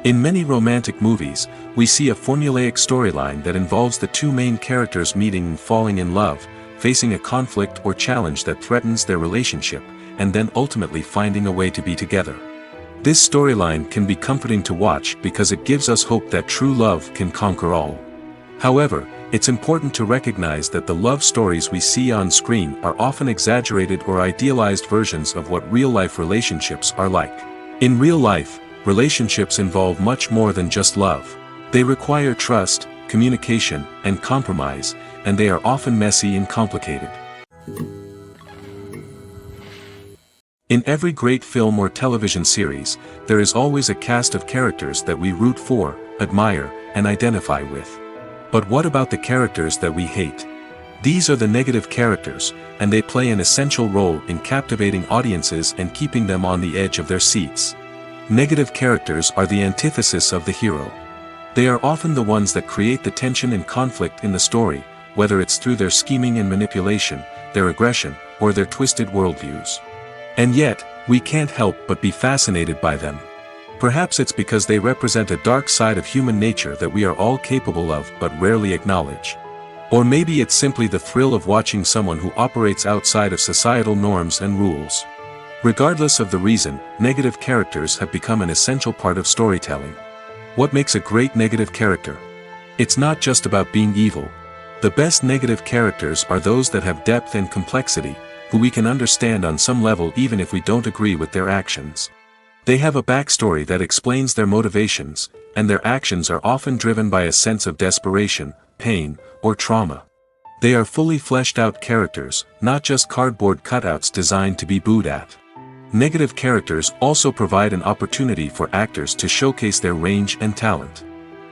In many romantic movies, we see a formulaic storyline that involves the two main characters meeting and falling in love, facing a conflict or challenge that threatens their relationship, and then ultimately finding a way to be together. This storyline can be comforting to watch because it gives us hope that true love can conquer all. However, it's important to recognize that the love stories we see on screen are often exaggerated or idealized versions of what real-life relationships are like. In real life, relationships involve much more than just love. They require trust, communication, and compromise, and they are often messy and complicated. In every great film or television series, there is always a cast of characters that we root for, admire, and identify with. But what about the characters that we hate? These are the negative characters, and they play an essential role in captivating audiences and keeping them on the edge of their seats. Negative characters are the antithesis of the hero. They are often the ones that create the tension and conflict in the story, whether it's through their scheming and manipulation, their aggression, or their twisted worldviews. And yet, we can't help but be fascinated by them. Perhaps it's because they represent a dark side of human nature that we are all capable of but rarely acknowledge. Or maybe it's simply the thrill of watching someone who operates outside of societal norms and rules. Regardless of the reason, negative characters have become an essential part of storytelling. What makes a great negative character? It's not just about being evil. The best negative characters are those that have depth and complexity, who we can understand on some level even if we don't agree with their actions. They have a backstory that explains their motivations, and their actions are often driven by a sense of desperation, pain, or trauma. They are fully fleshed out characters, not just cardboard cutouts designed to be booed at. Negative characters also provide an opportunity for actors to showcase their range and talent.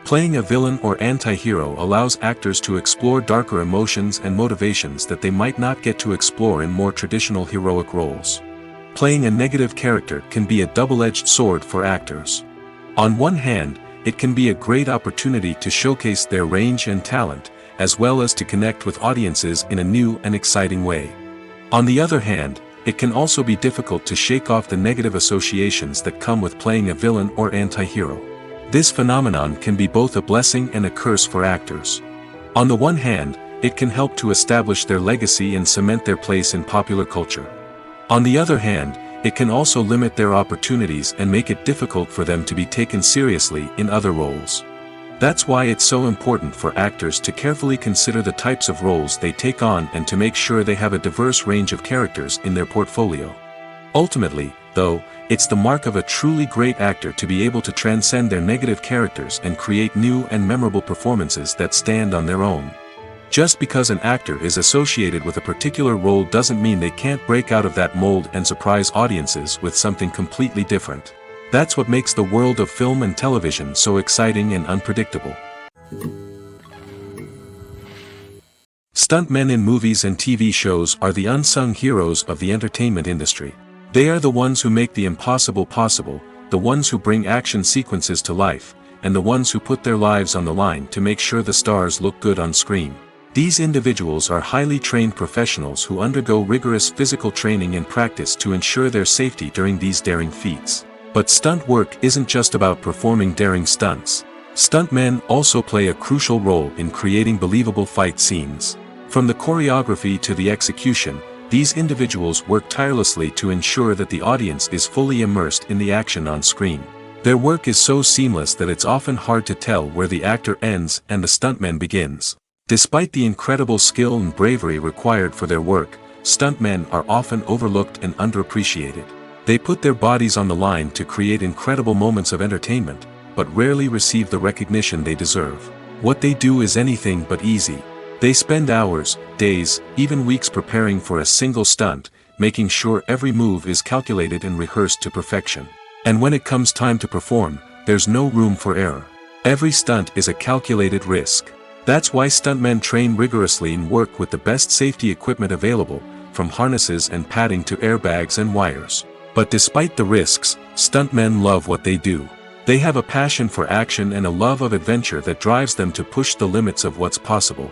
Playing a villain or anti-hero allows actors to explore darker emotions and motivations that they might not get to explore in more traditional heroic roles. Playing a negative character can be a double-edged sword for actors. On one hand, it can be a great opportunity to showcase their range and talent, as well as to connect with audiences in a new and exciting way. On the other hand, it can also be difficult to shake off the negative associations that come with playing a villain or anti-hero. This phenomenon can be both a blessing and a curse for actors. On the one hand, it can help to establish their legacy and cement their place in popular culture. On the other hand, it can also limit their opportunities and make it difficult for them to be taken seriously in other roles. That's why it's so important for actors to carefully consider the types of roles they take on and to make sure they have a diverse range of characters in their portfolio. Ultimately, though, it's the mark of a truly great actor to be able to transcend their negative characters and create new and memorable performances that stand on their own. Just because an actor is associated with a particular role doesn't mean they can't break out of that mold and surprise audiences with something completely different. That's what makes the world of film and television so exciting and unpredictable. Stuntmen in movies and TV shows are the unsung heroes of the entertainment industry. They are the ones who make the impossible possible, the ones who bring action sequences to life, and the ones who put their lives on the line to make sure the stars look good on screen. These individuals are highly trained professionals who undergo rigorous physical training and practice to ensure their safety during these daring feats. But stunt work isn't just about performing daring stunts. Stuntmen also play a crucial role in creating believable fight scenes. From the choreography to the execution, these individuals work tirelessly to ensure that the audience is fully immersed in the action on screen. Their work is so seamless that it's often hard to tell where the actor ends and the stuntman begins. Despite the incredible skill and bravery required for their work, stuntmen are often overlooked and underappreciated. They put their bodies on the line to create incredible moments of entertainment, but rarely receive the recognition they deserve. What they do is anything but easy. They spend hours, days, even weeks preparing for a single stunt, making sure every move is calculated and rehearsed to perfection. And when it comes time to perform, there's no room for error. Every stunt is a calculated risk. That's why stuntmen train rigorously and work with the best safety equipment available, from harnesses and padding to airbags and wires. But despite the risks, stuntmen love what they do. They have a passion for action and a love of adventure that drives them to push the limits of what's possible.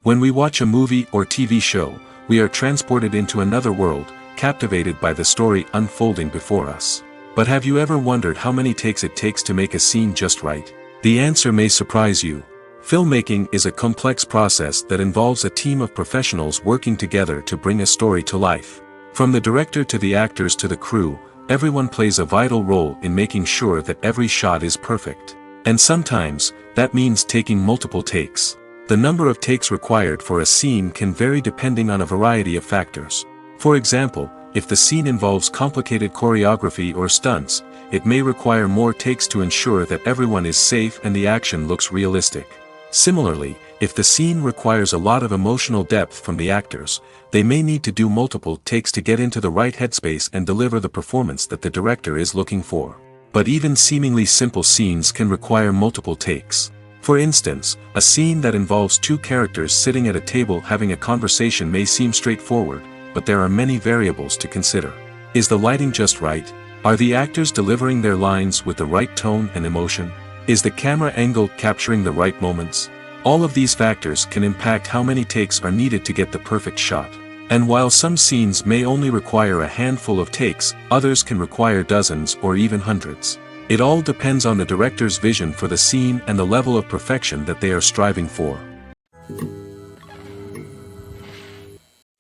When we watch a movie or TV show, we are transported into another world, captivated by the story unfolding before us. But have you ever wondered how many takes it takes to make a scene just right? The answer may surprise you. Filmmaking is a complex process that involves a team of professionals working together to bring a story to life. From the director to the actors to the crew, everyone plays a vital role in making sure that every shot is perfect. And sometimes, that means taking multiple takes. The number of takes required for a scene can vary depending on a variety of factors. For example, if the scene involves complicated choreography or stunts, it may require more takes to ensure that everyone is safe and the action looks realistic. Similarly, if the scene requires a lot of emotional depth from the actors, they may need to do multiple takes to get into the right headspace and deliver the performance that the director is looking for. But even seemingly simple scenes can require multiple takes. For instance, a scene that involves two characters sitting at a table having a conversation may seem straightforward, but there are many variables to consider. Is the lighting just right? Are the actors delivering their lines with the right tone and emotion? Is the camera angle capturing the right moments? All of these factors can impact how many takes are needed to get the perfect shot. And while some scenes may only require a handful of takes, others can require dozens or even hundreds. It all depends on the director's vision for the scene and the level of perfection that they are striving for.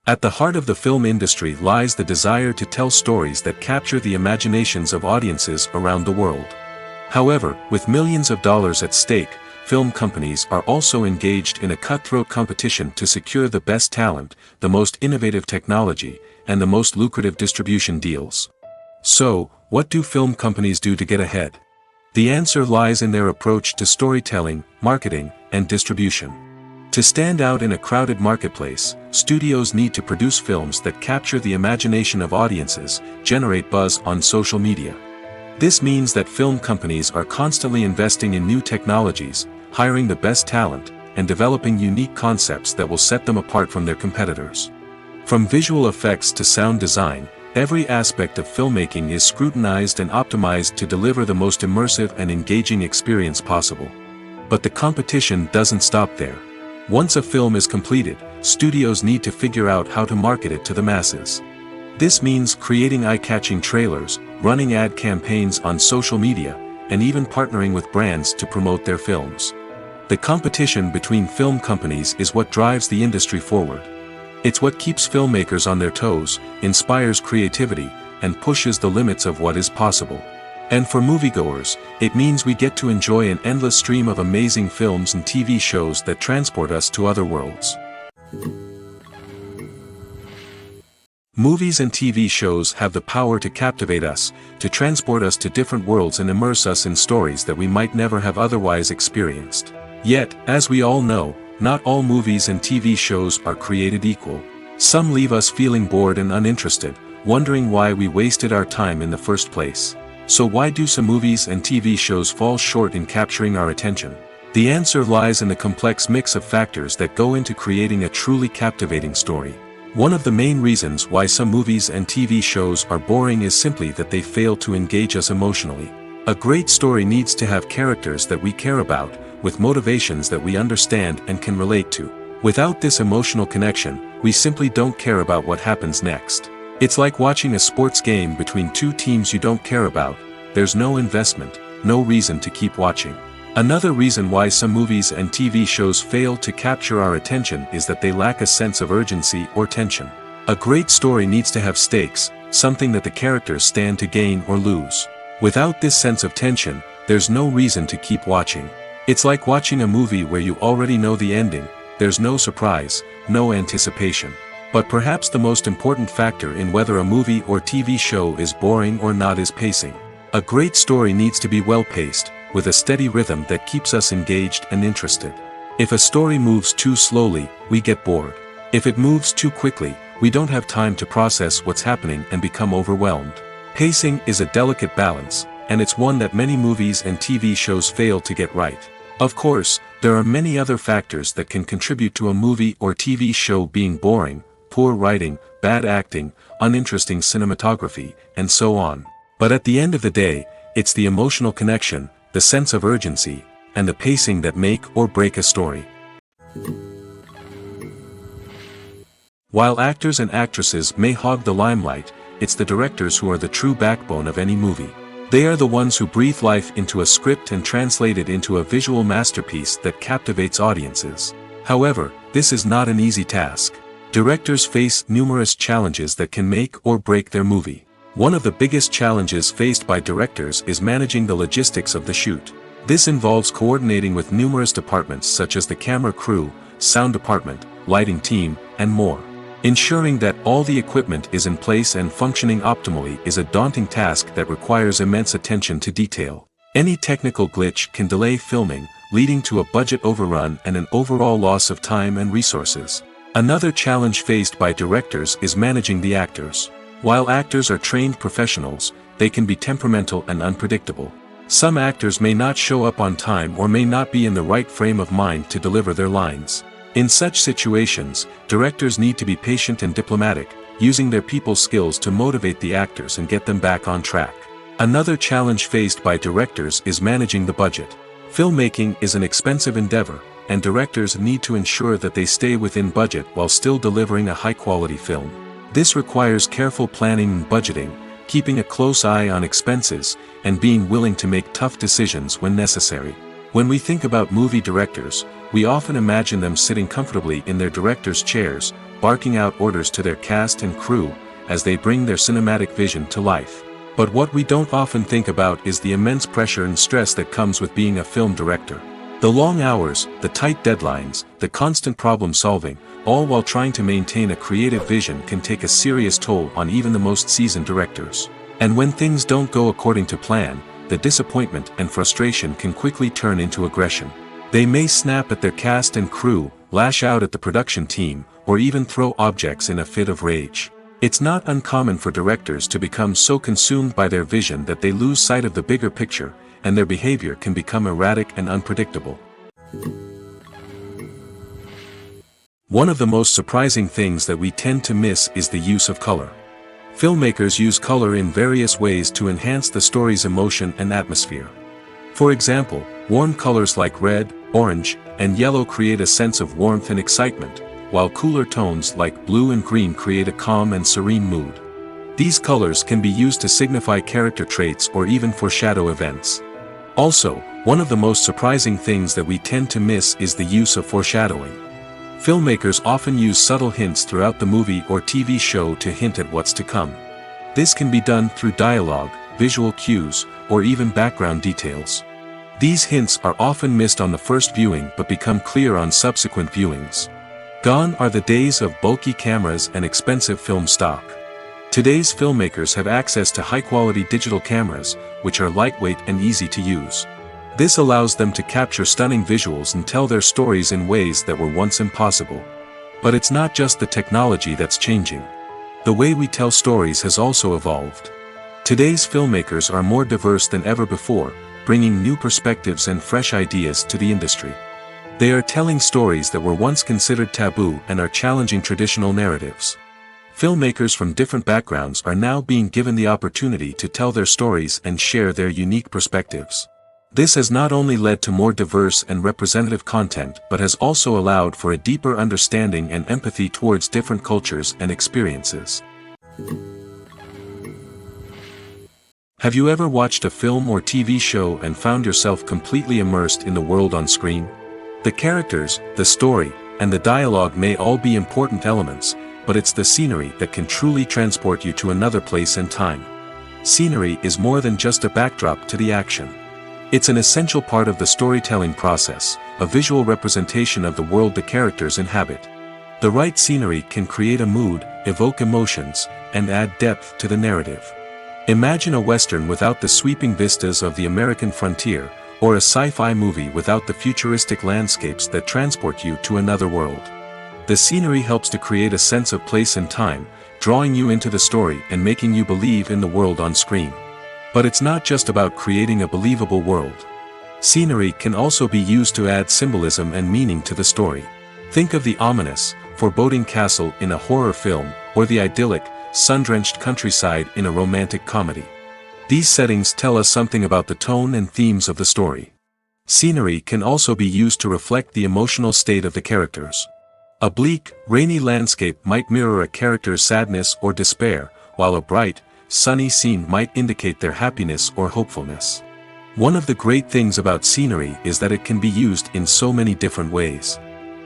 At the heart of the film industry lies the desire to tell stories that capture the imaginations of audiences around the world. However, with millions of dollars at stake, film companies are also engaged in a cutthroat competition to secure the best talent, the most innovative technology, and the most lucrative distribution deals. So, what do film companies do to get ahead? The answer lies in their approach to storytelling, marketing, and distribution. To stand out in a crowded marketplace, studios need to produce films that capture the imagination of audiences, generate buzz on social media. This means that film companies are constantly investing in new technologies, hiring the best talent, and developing unique concepts that will set them apart from their competitors. From visual effects to sound design, every aspect of filmmaking is scrutinized and optimized to deliver the most immersive and engaging experience possible. But the competition doesn't stop there. Once a film is completed, studios need to figure out how to market it to the masses. This means creating eye-catching trailers, running ad campaigns on social media, and even partnering with brands to promote their films. The competition between film companies is what drives the industry forward. It's what keeps filmmakers on their toes, inspires creativity, and pushes the limits of what is possible. And for moviegoers, it means we get to enjoy an endless stream of amazing films and TV shows that transport us to other worlds. Movies and TV shows have the power to captivate us, to transport us to different worlds and immerse us in stories that we might never have otherwise experienced. Yet, as we all know, not all movies and TV shows are created equal. Some leave us feeling bored and uninterested, wondering why we wasted our time in the first place. So why do some movies and TV shows fall short in capturing our attention? The answer lies in the complex mix of factors that go into creating a truly captivating story. One of the main reasons why some movies and TV shows are boring is simply that they fail to engage us emotionally. A great story needs to have characters that we care about, with motivations that we understand and can relate to. Without this emotional connection, we simply don't care about what happens next. It's like watching a sports game between two teams you don't care about. There's no investment, no reason to keep watching. Another reason why some movies and TV shows fail to capture our attention is that they lack a sense of urgency or tension. A great story needs to have stakes, something that the characters stand to gain or lose. Without this sense of tension, there's no reason to keep watching. It's like watching a movie where you already know the ending, there's no surprise, no anticipation. But perhaps the most important factor in whether a movie or TV show is boring or not is pacing. A great story needs to be well-paced, with a steady rhythm that keeps us engaged and interested. If a story moves too slowly, we get bored. If it moves too quickly, we don't have time to process what's happening and become overwhelmed. Pacing is a delicate balance, and it's one that many movies and TV shows fail to get right. Of course, there are many other factors that can contribute to a movie or TV show being boring: poor writing, bad acting, uninteresting cinematography, and so on. But at the end of the day, it's the emotional connection, the sense of urgency, and the pacing that make or break a story. While actors and actresses may hog the limelight, it's the directors who are the true backbone of any movie. They are the ones who breathe life into a script and translate it into a visual masterpiece that captivates audiences. However, this is not an easy task. Directors face numerous challenges that can make or break their movie. One of the biggest challenges faced by directors is managing the logistics of the shoot. This involves coordinating with numerous departments such as the camera crew, sound department, lighting team, and more. Ensuring that all the equipment is in place and functioning optimally is a daunting task that requires immense attention to detail. Any technical glitch can delay filming, leading to a budget overrun and an overall loss of time and resources. Another challenge faced by directors is managing the actors. While actors are trained professionals, they can be temperamental and unpredictable. Some actors may not show up on time or may not be in the right frame of mind to deliver their lines. In such situations, directors need to be patient and diplomatic, using their people skills to motivate the actors and get them back on track. Another challenge faced by directors is managing the budget. Filmmaking is an expensive endeavor, and directors need to ensure that they stay within budget while still delivering a high-quality film. This requires careful planning and budgeting, keeping a close eye on expenses, and being willing to make tough decisions when necessary. When we think about movie directors, we often imagine them sitting comfortably in their director's chairs, barking out orders to their cast and crew, as they bring their cinematic vision to life. But what we don't often think about is the immense pressure and stress that comes with being a film director. The long hours, the tight deadlines, the constant problem solving, all while trying to maintain a creative vision can take a serious toll on even the most seasoned directors. And when things don't go according to plan, the disappointment and frustration can quickly turn into aggression. They may snap at their cast and crew, lash out at the production team, or even throw objects in a fit of rage. It's not uncommon for directors to become so consumed by their vision that they lose sight of the bigger picture, and their behavior can become erratic and unpredictable. One of the most surprising things that we tend to miss is the use of color. Filmmakers use color in various ways to enhance the story's emotion and atmosphere. For example, warm colors like red, orange, and yellow create a sense of warmth and excitement, while cooler tones like blue and green create a calm and serene mood. These colors can be used to signify character traits or even foreshadow events. Also, one of the most surprising things that we tend to miss is the use of foreshadowing. Filmmakers often use subtle hints throughout the movie or TV show to hint at what's to come. This can be done through dialogue, visual cues, or even background details. These hints are often missed on the first viewing but become clear on subsequent viewings. Gone are the days of bulky cameras and expensive film stock. Today's filmmakers have access to high-quality digital cameras, which are lightweight and easy to use. This allows them to capture stunning visuals and tell their stories in ways that were once impossible. But it's not just the technology that's changing. The way we tell stories has also evolved. Today's filmmakers are more diverse than ever before, bringing new perspectives and fresh ideas to the industry. They are telling stories that were once considered taboo and are challenging traditional narratives. Filmmakers from different backgrounds are now being given the opportunity to tell their stories and share their unique perspectives. This has not only led to more diverse and representative content but has also allowed for a deeper understanding and empathy towards different cultures and experiences. Have you ever watched a film or TV show and found yourself completely immersed in the world on screen? The characters, the story, and the dialogue may all be important elements, but it's the scenery that can truly transport you to another place and time. Scenery is more than just a backdrop to the action. It's an essential part of the storytelling process, a visual representation of the world the characters inhabit. The right scenery can create a mood, evoke emotions, and add depth to the narrative. Imagine a Western without the sweeping vistas of the American frontier, or a sci-fi movie without the futuristic landscapes that transport you to another world. The scenery helps to create a sense of place and time, drawing you into the story and making you believe in the world on screen. But it's not just about creating a believable world. Scenery can also be used to add symbolism and meaning to the story. Think of the ominous, foreboding castle in a horror film, or the idyllic, sun-drenched countryside in a romantic comedy. These settings tell us something about the tone and themes of the story. Scenery can also be used to reflect the emotional state of the characters. A bleak, rainy landscape might mirror a character's sadness or despair, while a bright, sunny scene might indicate their happiness or hopefulness. One of the great things about scenery is that it can be used in so many different ways.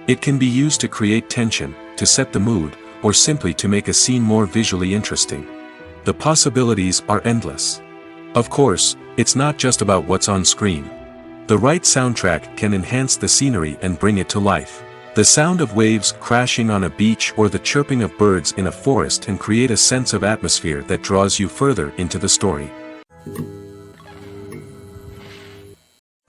It can be used to create tension, to set the mood, or simply to make a scene more visually interesting. The possibilities are endless. Of course, it's not just about what's on screen. The right soundtrack can enhance the scenery and bring it to life. The sound of waves crashing on a beach or the chirping of birds in a forest can create a sense of atmosphere that draws you further into the story.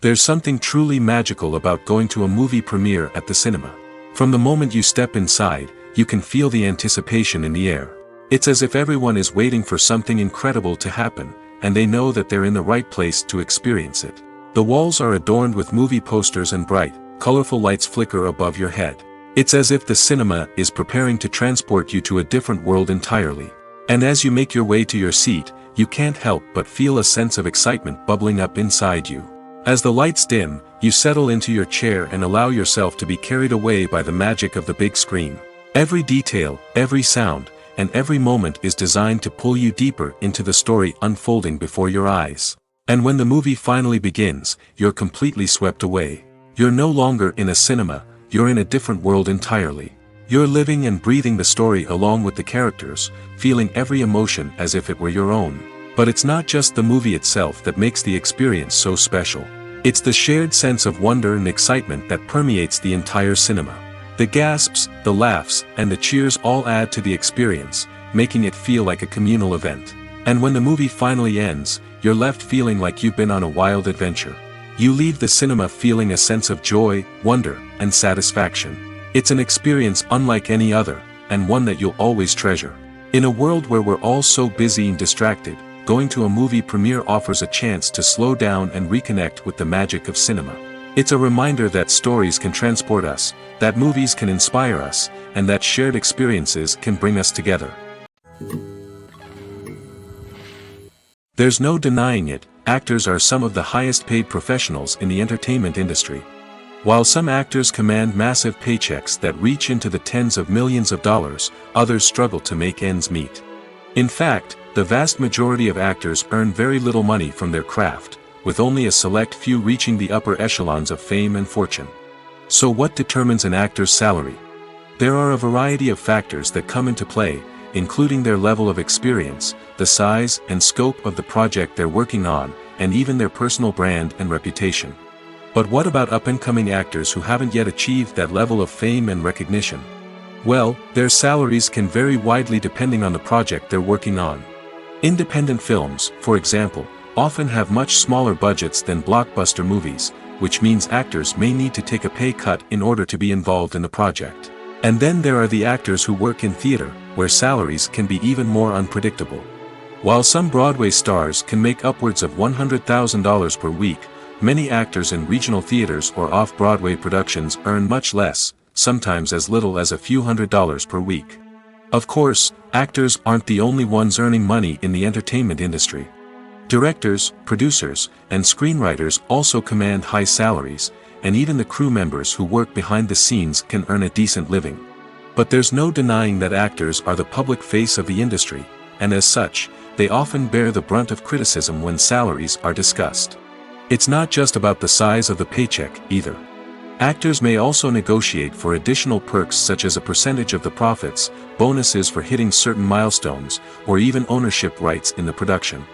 There's something truly magical about going to a movie premiere at the cinema. From the moment you step inside, you can feel the anticipation in the air. It's as if everyone is waiting for something incredible to happen, and they know that they're in the right place to experience it. The walls are adorned with movie posters and bright, colorful lights flicker above your head. It's as if the cinema is preparing to transport you to a different world entirely. And as you make your way to your seat, you can't help but feel a sense of excitement bubbling up inside you. As the lights dim, you settle into your chair and allow yourself to be carried away by the magic of the big screen. Every detail, every sound, and every moment is designed to pull you deeper into the story unfolding before your eyes. And when the movie finally begins, you're completely swept away. You're no longer in a cinema, you're in a different world entirely. You're living and breathing the story along with the characters, feeling every emotion as if it were your own. But it's not just the movie itself that makes the experience so special. It's the shared sense of wonder and excitement that permeates the entire cinema. The gasps, the laughs, and the cheers all add to the experience, making it feel like a communal event. And when the movie finally ends, you're left feeling like you've been on a wild adventure. You leave the cinema feeling a sense of joy, wonder, and satisfaction. It's an experience unlike any other, and one that you'll always treasure. In a world where we're all so busy and distracted, going to a movie premiere offers a chance to slow down and reconnect with the magic of cinema. It's a reminder that stories can transport us, that movies can inspire us, and that shared experiences can bring us together. There's no denying it, actors are some of the highest paid professionals in the entertainment industry. While some actors command massive paychecks that reach into the tens of millions of dollars, others struggle to make ends meet. In fact, the vast majority of actors earn very little money from their craft, with only a select few reaching the upper echelons of fame and fortune. So what determines an actor's salary? There are a variety of factors that come into play, including their level of experience, the size and scope of the project they're working on, and even their personal brand and reputation. But what about up-and-coming actors who haven't yet achieved that level of fame and recognition? Well, their salaries can vary widely depending on the project they're working on. Independent films, for example, often have much smaller budgets than blockbuster movies, which means actors may need to take a pay cut in order to be involved in the project. And then there are the actors who work in theater, where salaries can be even more unpredictable. While some Broadway stars can make upwards of $100,000 per week, many actors in regional theaters or off-Broadway productions earn much less, sometimes as little as a few $100s per week. Of course, actors aren't the only ones earning money in the entertainment industry. Directors, producers, and screenwriters also command high salaries, and even the crew members who work behind the scenes can earn a decent living. But there's no denying that actors are the public face of the industry, and as such, they often bear the brunt of criticism when salaries are discussed. It's not just about the size of the paycheck, either. Actors may also negotiate for additional perks such as a percentage of the profits, bonuses for hitting certain milestones, or even ownership rights in the production.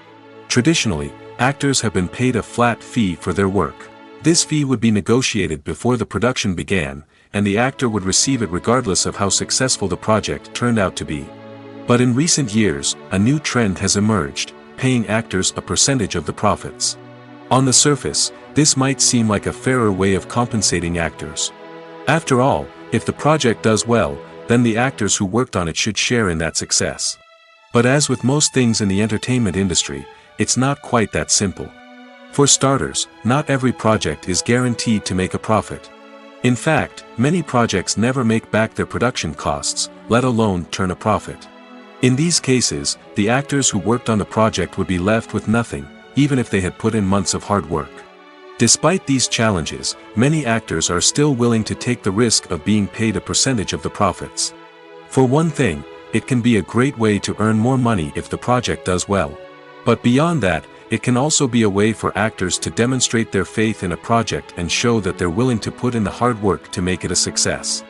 Traditionally, actors have been paid a flat fee for their work. This fee would be negotiated before the production began, and the actor would receive it regardless of how successful the project turned out to be. But in recent years, a new trend has emerged, paying actors a percentage of the profits. On the surface, this might seem like a fairer way of compensating actors. After all, if the project does well, then the actors who worked on it should share in that success. But as with most things in the entertainment industry, it's not quite that simple. For starters, not every project is guaranteed to make a profit. In fact, many projects never make back their production costs, let alone turn a profit. In these cases, the actors who worked on the project would be left with nothing, even if they had put in months of hard work. Despite these challenges, many actors are still willing to take the risk of being paid a percentage of the profits. For one thing, it can be a great way to earn more money if the project does well. But beyond that, it can also be a way for actors to demonstrate their faith in a project and show that they're willing to put in the hard work to make it a success.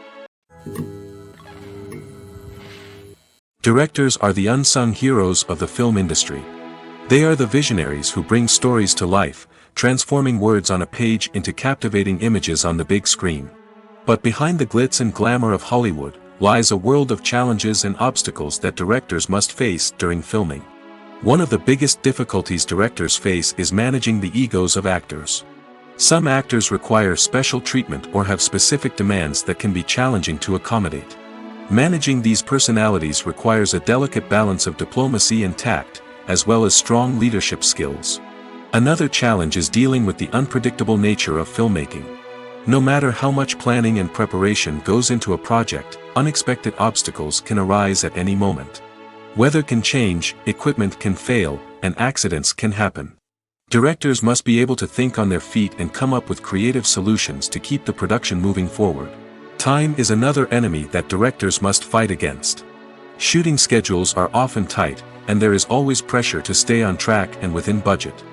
Directors are the unsung heroes of the film industry. They are the visionaries who bring stories to life, transforming words on a page into captivating images on the big screen. But behind the glitz and glamour of Hollywood, lies a world of challenges and obstacles that directors must face during filming. One of the biggest difficulties directors face is managing the egos of actors. Some actors require special treatment or have specific demands that can be challenging to accommodate. Managing these personalities requires a delicate balance of diplomacy and tact, as well as strong leadership skills. Another challenge is dealing with the unpredictable nature of filmmaking. No matter how much planning and preparation goes into a project, unexpected obstacles can arise at any moment. Weather can change, equipment can fail, and accidents can happen. Directors must be able to think on their feet and come up with creative solutions to keep the production moving forward. Time is another enemy that directors must fight against. Shooting schedules are often tight, and there is always pressure to stay on track and within budget.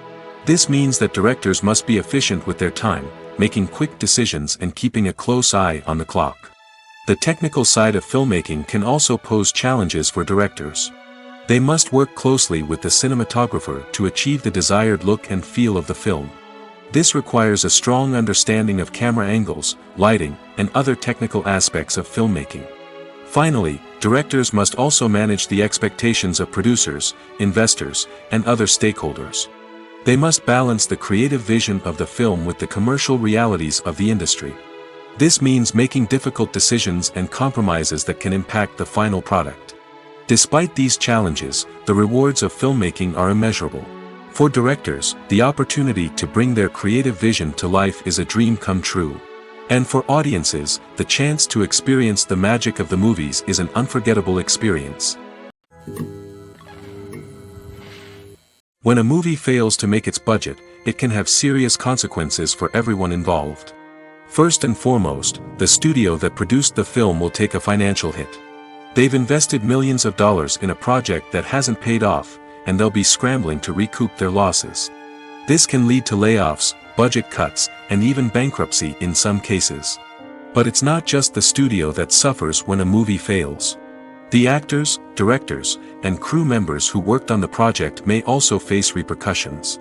This means that directors must be efficient with their time, making quick decisions and keeping a close eye on the clock. The technical side of filmmaking can also pose challenges for directors. They must work closely with the cinematographer to achieve the desired look and feel of the film. This requires a strong understanding of camera angles, lighting, and other technical aspects of filmmaking. Finally, directors must also manage the expectations of producers, investors, and other stakeholders. They must balance the creative vision of the film with the commercial realities of the industry. This means making difficult decisions and compromises that can impact the final product. Despite these challenges, the rewards of filmmaking are immeasurable. For directors, the opportunity to bring their creative vision to life is a dream come true. And for audiences, the chance to experience the magic of the movies is an unforgettable experience. When a movie fails to make its budget, it can have serious consequences for everyone involved. First and foremost, the studio that produced the film will take a financial hit. They've invested millions of dollars in a project that hasn't paid off, and they'll be scrambling to recoup their losses. This can lead to layoffs, budget cuts, and even bankruptcy in some cases. But it's not just the studio that suffers when a movie fails. The actors, directors, and crew members who worked on the project may also face repercussions.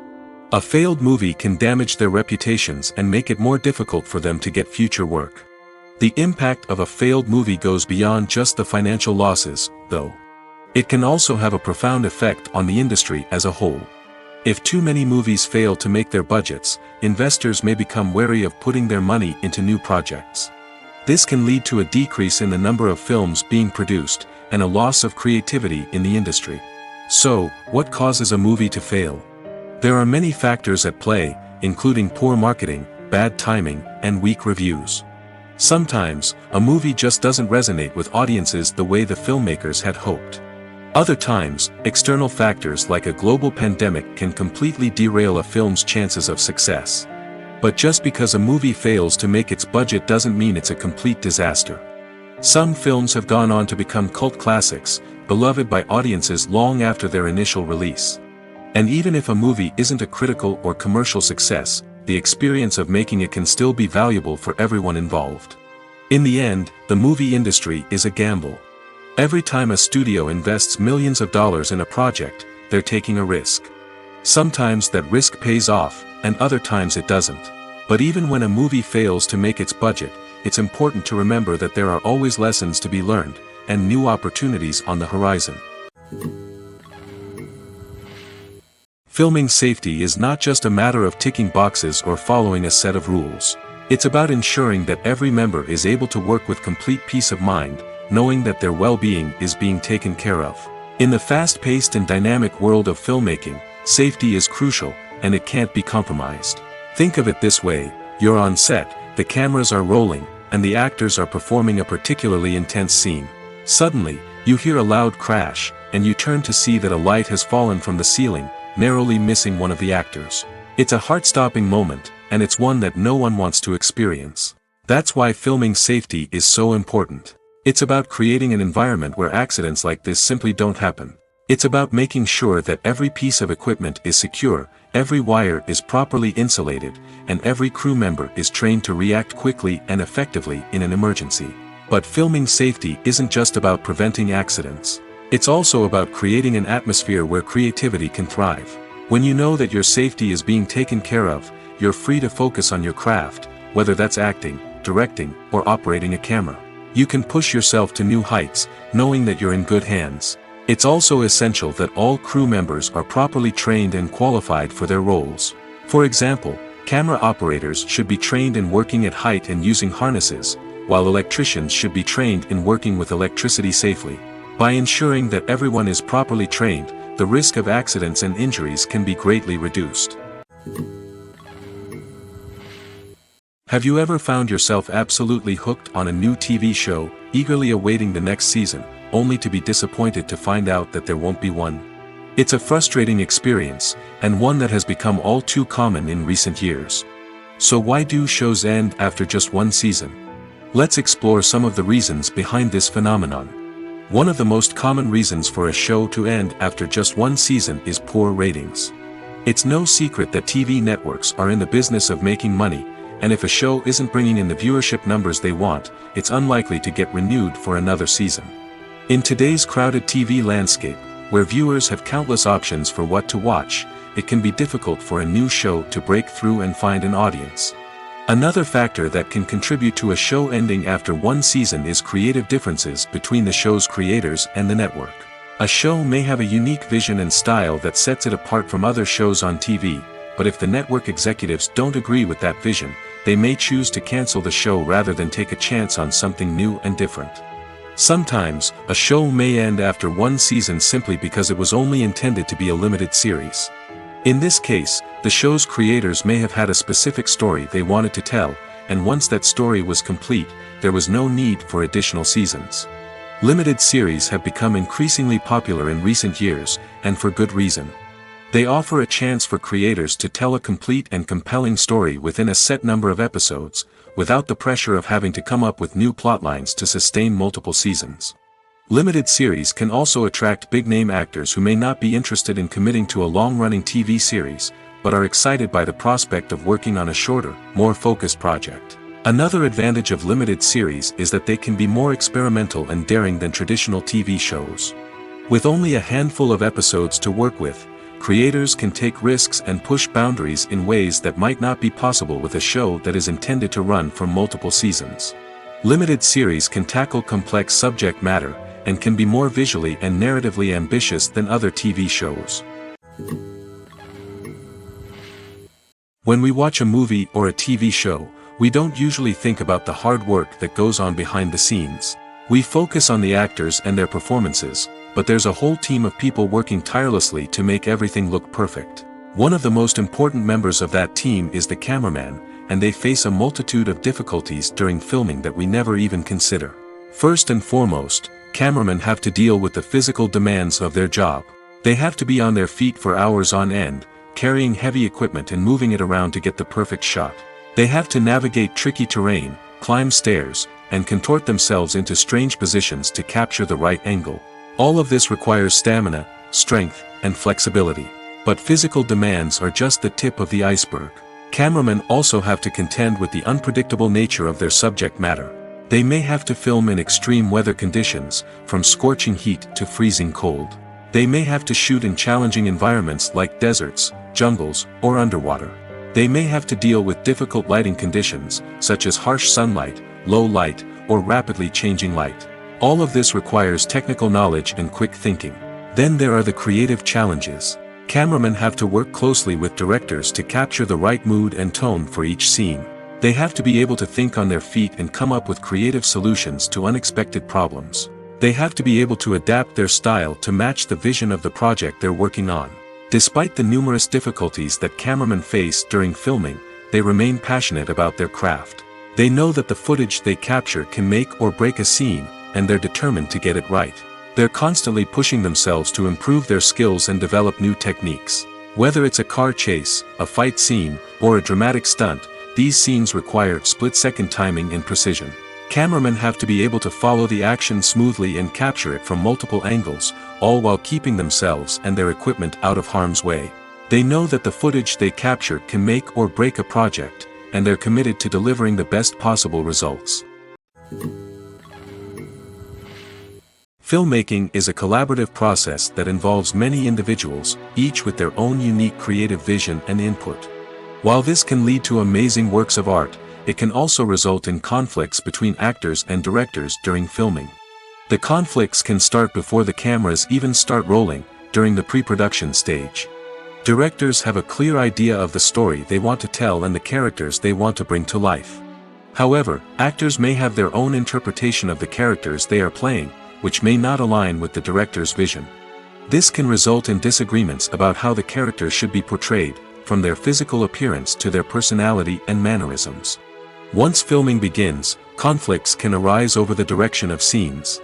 A failed movie can damage their reputations and make it more difficult for them to get future work. The impact of a failed movie goes beyond just the financial losses, though. It can also have a profound effect on the industry as a whole. If too many movies fail to make their budgets, investors may become wary of putting their money into new projects. This can lead to a decrease in the number of films being produced, and a loss of creativity in the industry. So, what causes a movie to fail? There are many factors at play, including poor marketing, bad timing, and weak reviews. Sometimes, a movie just doesn't resonate with audiences the way the filmmakers had hoped. Other times, external factors like a global pandemic can completely derail a film's chances of success. But just because a movie fails to make its budget doesn't mean it's a complete disaster. Some films have gone on to become cult classics, beloved by audiences long after their initial release. And even if a movie isn't a critical or commercial success, the experience of making it can still be valuable for everyone involved. In the end, the movie industry is a gamble. Every time a studio invests millions of dollars in a project, they're taking a risk. Sometimes that risk pays off, and other times it doesn't. But even when a movie fails to make its budget, it's important to remember that there are always lessons to be learned, and new opportunities on the horizon. Filming safety is not just a matter of ticking boxes or following a set of rules. It's about ensuring that every member is able to work with complete peace of mind, knowing that their well-being is being taken care of. In the fast-paced and dynamic world of filmmaking, safety is crucial, and it can't be compromised. Think of it this way: you're on set, the cameras are rolling, and the actors are performing a particularly intense scene. Suddenly, you hear a loud crash, and you turn to see that a light has fallen from the ceiling, narrowly missing one of the actors. It's a heart-stopping moment, and it's one that no one wants to experience. That's why filming safety is so important. It's about creating an environment where accidents like this simply don't happen. It's about making sure that every piece of equipment is secure, every wire is properly insulated, and every crew member is trained to react quickly and effectively in an emergency. But filming safety isn't just about preventing accidents. It's also about creating an atmosphere where creativity can thrive. When you know that your safety is being taken care of, you're free to focus on your craft, whether that's acting, directing, or operating a camera. You can push yourself to new heights, knowing that you're in good hands. It's also essential that all crew members are properly trained and qualified for their roles. For example, camera operators should be trained in working at height and using harnesses, while electricians should be trained in working with electricity safely. By ensuring that everyone is properly trained, the risk of accidents and injuries can be greatly reduced. Have you ever found yourself absolutely hooked on a new TV show, eagerly awaiting the next season, only to be disappointed to find out that there won't be one? It's a frustrating experience, and one that has become all too common in recent years. So why do shows end after just one season? Let's explore some of the reasons behind this phenomenon. One of the most common reasons for a show to end after just one season is poor ratings. It's no secret that TV networks are in the business of making money, and if a show isn't bringing in the viewership numbers they want, it's unlikely to get renewed for another season. In today's crowded TV landscape, where viewers have countless options for what to watch, it can be difficult for a new show to break through and find an audience. Another factor that can contribute to a show ending after one season is creative differences between the show's creators and the network. A show may have a unique vision and style that sets it apart from other shows on TV, but if the network executives don't agree with that vision, they may choose to cancel the show rather than take a chance on something new and different. Sometimes, a show may end after one season simply because it was only intended to be a limited series. In this case, the show's creators may have had a specific story they wanted to tell, and once that story was complete, there was no need for additional seasons. Limited series have become increasingly popular in recent years, and for good reason. They offer a chance for creators to tell a complete and compelling story within a set number of episodes, without the pressure of having to come up with new plotlines to sustain multiple seasons. Limited series can also attract big-name actors who may not be interested in committing to a long-running TV series, but are excited by the prospect of working on a shorter, more focused project. Another advantage of limited series is that they can be more experimental and daring than traditional TV shows. With only a handful of episodes to work with, creators can take risks and push boundaries in ways that might not be possible with a show that is intended to run for multiple seasons. Limited series can tackle complex subject matter, and can be more visually and narratively ambitious than other TV shows. When we watch a movie or a TV show, we don't usually think about the hard work that goes on behind the scenes. We focus on the actors and their performances, but there's a whole team of people working tirelessly to make everything look perfect. One of the most important members of that team is the cameraman, and they face a multitude of difficulties during filming that we never even consider. First and foremost, cameramen have to deal with the physical demands of their job. They have to be on their feet for hours on end, carrying heavy equipment and moving it around to get the perfect shot. They have to navigate tricky terrain, climb stairs, and contort themselves into strange positions to capture the right angle. All of this requires stamina, strength, and flexibility. But physical demands are just the tip of the iceberg. Cameramen also have to contend with the unpredictable nature of their subject matter. They may have to film in extreme weather conditions, from scorching heat to freezing cold. They may have to shoot in challenging environments like deserts, jungles, or underwater. They may have to deal with difficult lighting conditions, such as harsh sunlight, low light, or rapidly changing light. All of this requires technical knowledge and quick thinking. Then there are the creative challenges. Cameramen have to work closely with directors to capture the right mood and tone for each scene. They have to be able to think on their feet and come up with creative solutions to unexpected problems. They have to be able to adapt their style to match the vision of the project they're working on. Despite the numerous difficulties that cameramen face during filming, they remain passionate about their craft. They know that the footage they capture can make or break a scene, and they're determined to get it right. They're constantly pushing themselves to improve their skills and develop new techniques. Whether it's a car chase, a fight scene, or a dramatic stunt, these scenes require split-second timing and precision. Cameramen have to be able to follow the action smoothly and capture it from multiple angles, all while keeping themselves and their equipment out of harm's way. They know that the footage they capture can make or break a project, and they're committed to delivering the best possible results. Filmmaking is a collaborative process that involves many individuals, each with their own unique creative vision and input. While this can lead to amazing works of art, it can also result in conflicts between actors and directors during filming. The conflicts can start before the cameras even start rolling, during the pre-production stage. Directors have a clear idea of the story they want to tell and the characters they want to bring to life. However, actors may have their own interpretation of the characters they are playing, which may not align with the director's vision. This can result in disagreements about how the characters should be portrayed, from their physical appearance to their personality and mannerisms. Once filming begins, conflicts can arise over the direction of scenes.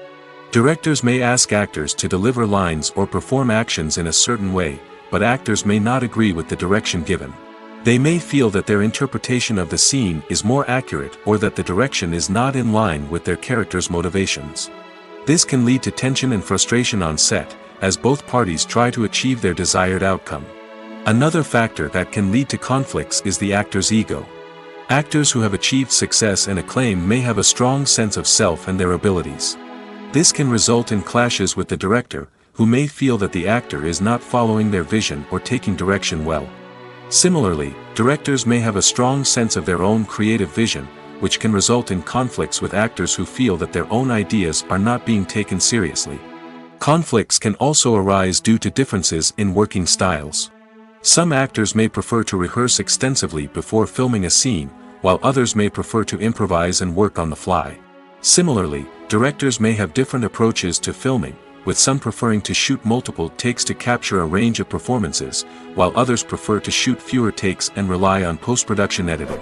Directors may ask actors to deliver lines or perform actions in a certain way, but actors may not agree with the direction given. They may feel that their interpretation of the scene is more accurate or that the direction is not in line with their character's motivations. This can lead to tension and frustration on set, as both parties try to achieve their desired outcome. Another factor that can lead to conflicts is the actor's ego. Actors who have achieved success and acclaim may have a strong sense of self and their abilities. This can result in clashes with the director, who may feel that the actor is not following their vision or taking direction well. Similarly, directors may have a strong sense of their own creative vision, which can result in conflicts with actors who feel that their own ideas are not being taken seriously. Conflicts can also arise due to differences in working styles. Some actors may prefer to rehearse extensively before filming a scene, while others may prefer to improvise and work on the fly. Similarly, directors may have different approaches to filming, with some preferring to shoot multiple takes to capture a range of performances, while others prefer to shoot fewer takes and rely on post-production editing.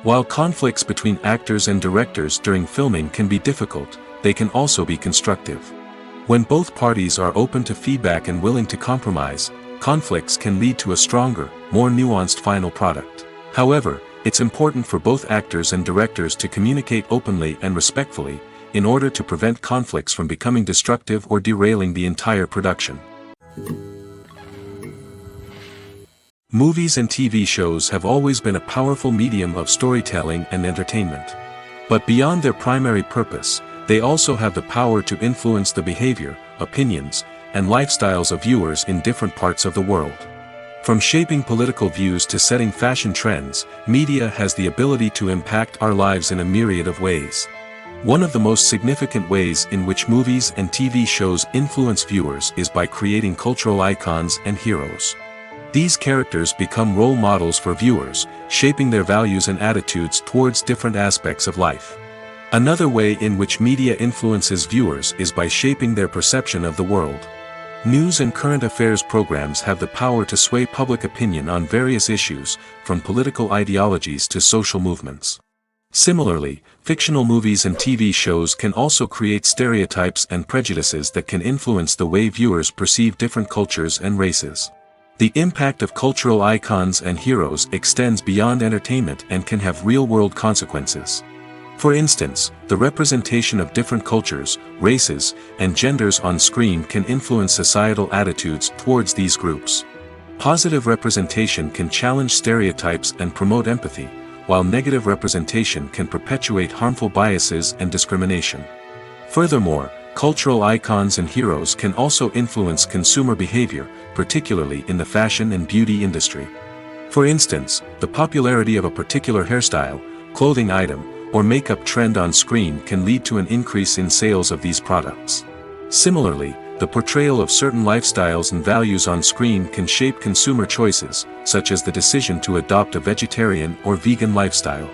While conflicts between actors and directors during filming can be difficult, they can also be constructive. When both parties are open to feedback and willing to compromise, conflicts can lead to a stronger, more nuanced final product. However, it's important for both actors and directors to communicate openly and respectfully, in order to prevent conflicts from becoming destructive or derailing the entire production. Movies and TV shows have always been a powerful medium of storytelling and entertainment. But beyond their primary purpose, they also have the power to influence the behavior, opinions, and lifestyles of viewers in different parts of the world. From shaping political views to setting fashion trends, media has the ability to impact our lives in a myriad of ways. One of the most significant ways in which movies and TV shows influence viewers is by creating cultural icons and heroes. These characters become role models for viewers, shaping their values and attitudes towards different aspects of life. Another way in which media influences viewers is by shaping their perception of the world. News and current affairs programs have the power to sway public opinion on various issues, from political ideologies to social movements. Similarly, fictional movies and TV shows can also create stereotypes and prejudices that can influence the way viewers perceive different cultures and races. The impact of cultural icons and heroes extends beyond entertainment and can have real-world consequences. For instance, the representation of different cultures, races, and genders on screen can influence societal attitudes towards these groups. Positive representation can challenge stereotypes and promote empathy, while negative representation can perpetuate harmful biases and discrimination. Furthermore, cultural icons and heroes can also influence consumer behavior, particularly in the fashion and beauty industry. For instance, the popularity of a particular hairstyle, clothing item, or makeup trend on screen can lead to an increase in sales of these products. Similarly, the portrayal of certain lifestyles and values on screen can shape consumer choices, such as the decision to adopt a vegetarian or vegan lifestyle.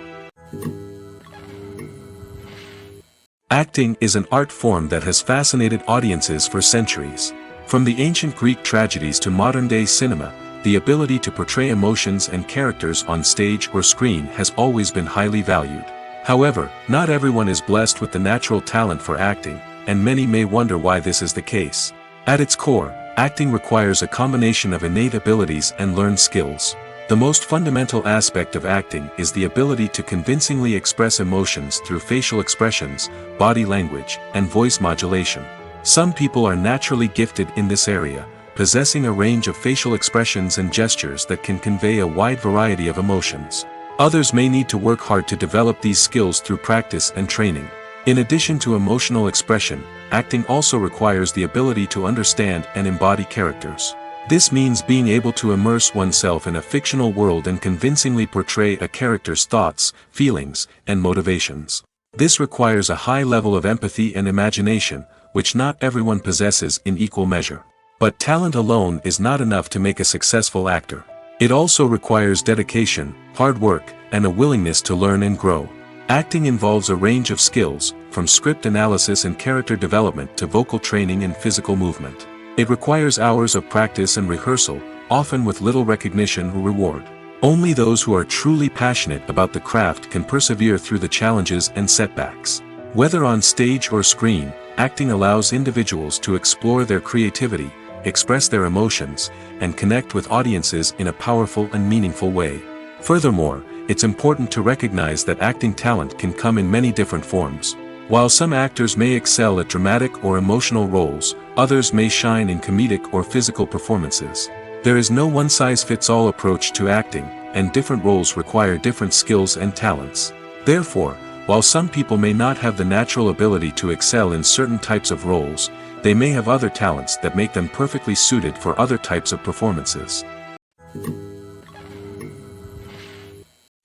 Acting is an art form that has fascinated audiences for centuries. From the ancient Greek tragedies to modern-day cinema, the ability to portray emotions and characters on stage or screen has always been highly valued. However, not everyone is blessed with the natural talent for acting, and many may wonder why this is the case. At its core, acting requires a combination of innate abilities and learned skills. The most fundamental aspect of acting is the ability to convincingly express emotions through facial expressions, body language, and voice modulation. Some people are naturally gifted in this area, possessing a range of facial expressions and gestures that can convey a wide variety of emotions. Others may need to work hard to develop these skills through practice and training. In addition to emotional expression, acting also requires the ability to understand and embody characters. This means being able to immerse oneself in a fictional world and convincingly portray a character's thoughts, feelings, and motivations. This requires a high level of empathy and imagination, which not everyone possesses in equal measure. But talent alone is not enough to make a successful actor. It also requires dedication, hard work, and a willingness to learn and grow. Acting involves a range of skills, from script analysis and character development to vocal training and physical movement. It requires hours of practice and rehearsal, often with little recognition or reward. Only those who are truly passionate about the craft can persevere through the challenges and setbacks. Whether on stage or screen, acting allows individuals to explore their creativity, express their emotions, and connect with audiences in a powerful and meaningful way. Furthermore, it's important to recognize that acting talent can come in many different forms. While some actors may excel at dramatic or emotional roles, others may shine in comedic or physical performances. There is no one-size-fits-all approach to acting, and different roles require different skills and talents. Therefore, while some people may not have the natural ability to excel in certain types of roles, they may have other talents that make them perfectly suited for other types of performances.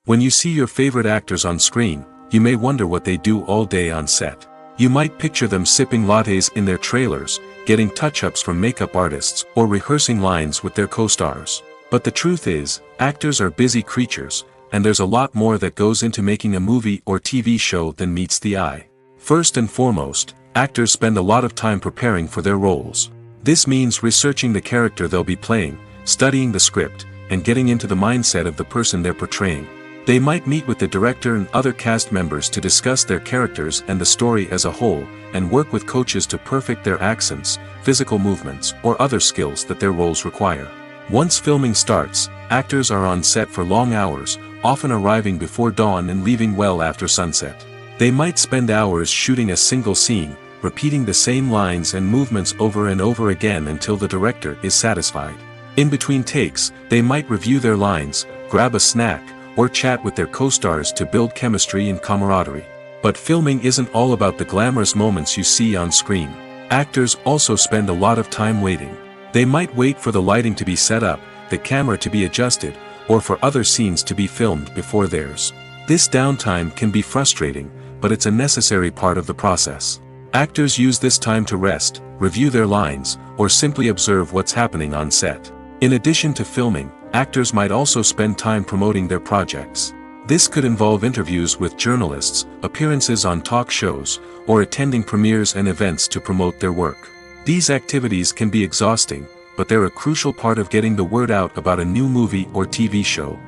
When you see your favorite actors on screen, you may wonder what they do all day on set. You might picture them sipping lattes in their trailers, getting touch-ups from makeup artists, or rehearsing lines with their co-stars. But the truth is, actors are busy creatures, and there's a lot more that goes into making a movie or TV show than meets the eye. First and foremost, actors spend a lot of time preparing for their roles. This means researching the character they'll be playing, studying the script, and getting into the mindset of the person they're portraying. They might meet with the director and other cast members to discuss their characters and the story as a whole, and work with coaches to perfect their accents, physical movements, or other skills that their roles require. Once filming starts, actors are on set for long hours, often arriving before dawn and leaving well after sunset. They might spend hours shooting a single scene, repeating the same lines and movements over and over again until the director is satisfied. In between takes, they might review their lines, grab a snack, or chat with their co-stars to build chemistry and camaraderie. But filming isn't all about the glamorous moments you see on screen. Actors also spend a lot of time waiting. They might wait for the lighting to be set up, the camera to be adjusted, or for other scenes to be filmed before theirs. This downtime can be frustrating, but it's a necessary part of the process. Actors use this time to rest, review their lines, or simply observe what's happening on set. In addition to filming, actors might also spend time promoting their projects. This could involve interviews with journalists, appearances on talk shows, or attending premieres and events to promote their work. These activities can be exhausting, but they're a crucial part of getting the word out about a new movie or TV show.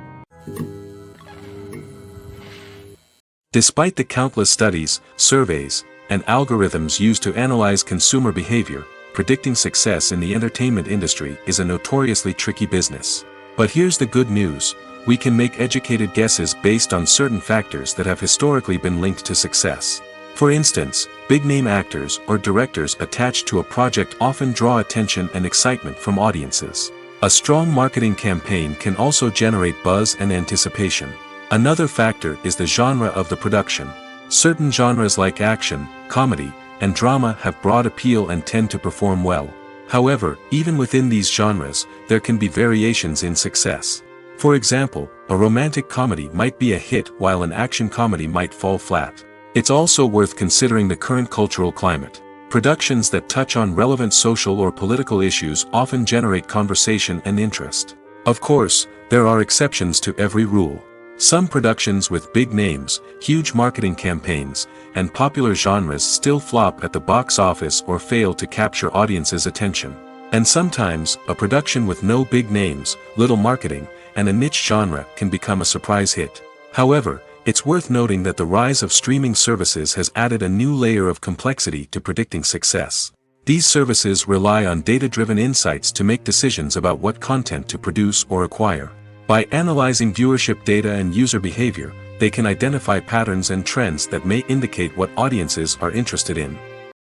Despite the countless studies, surveys, and algorithms used to analyze consumer behavior, predicting success in the entertainment industry is a notoriously tricky business. But here's the good news: we can make educated guesses based on certain factors that have historically been linked to success. For instance, big-name actors or directors attached to a project often draw attention and excitement from audiences. A strong marketing campaign can also generate buzz and anticipation. Another factor is the genre of the production. Certain genres like action, comedy, and drama have broad appeal and tend to perform well. However, even within these genres, there can be variations in success. For example, a romantic comedy might be a hit while an action comedy might fall flat. It's also worth considering the current cultural climate. Productions that touch on relevant social or political issues often generate conversation and interest. Of course, there are exceptions to every rule. Some productions with big names, huge marketing campaigns, and popular genres still flop at the box office or fail to capture audiences' attention. And sometimes, a production with no big names, little marketing, and a niche genre can become a surprise hit. However, it's worth noting that the rise of streaming services has added a new layer of complexity to predicting success. These services rely on data-driven insights to make decisions about what content to produce or acquire. By analyzing viewership data and user behavior, they can identify patterns and trends that may indicate what audiences are interested in.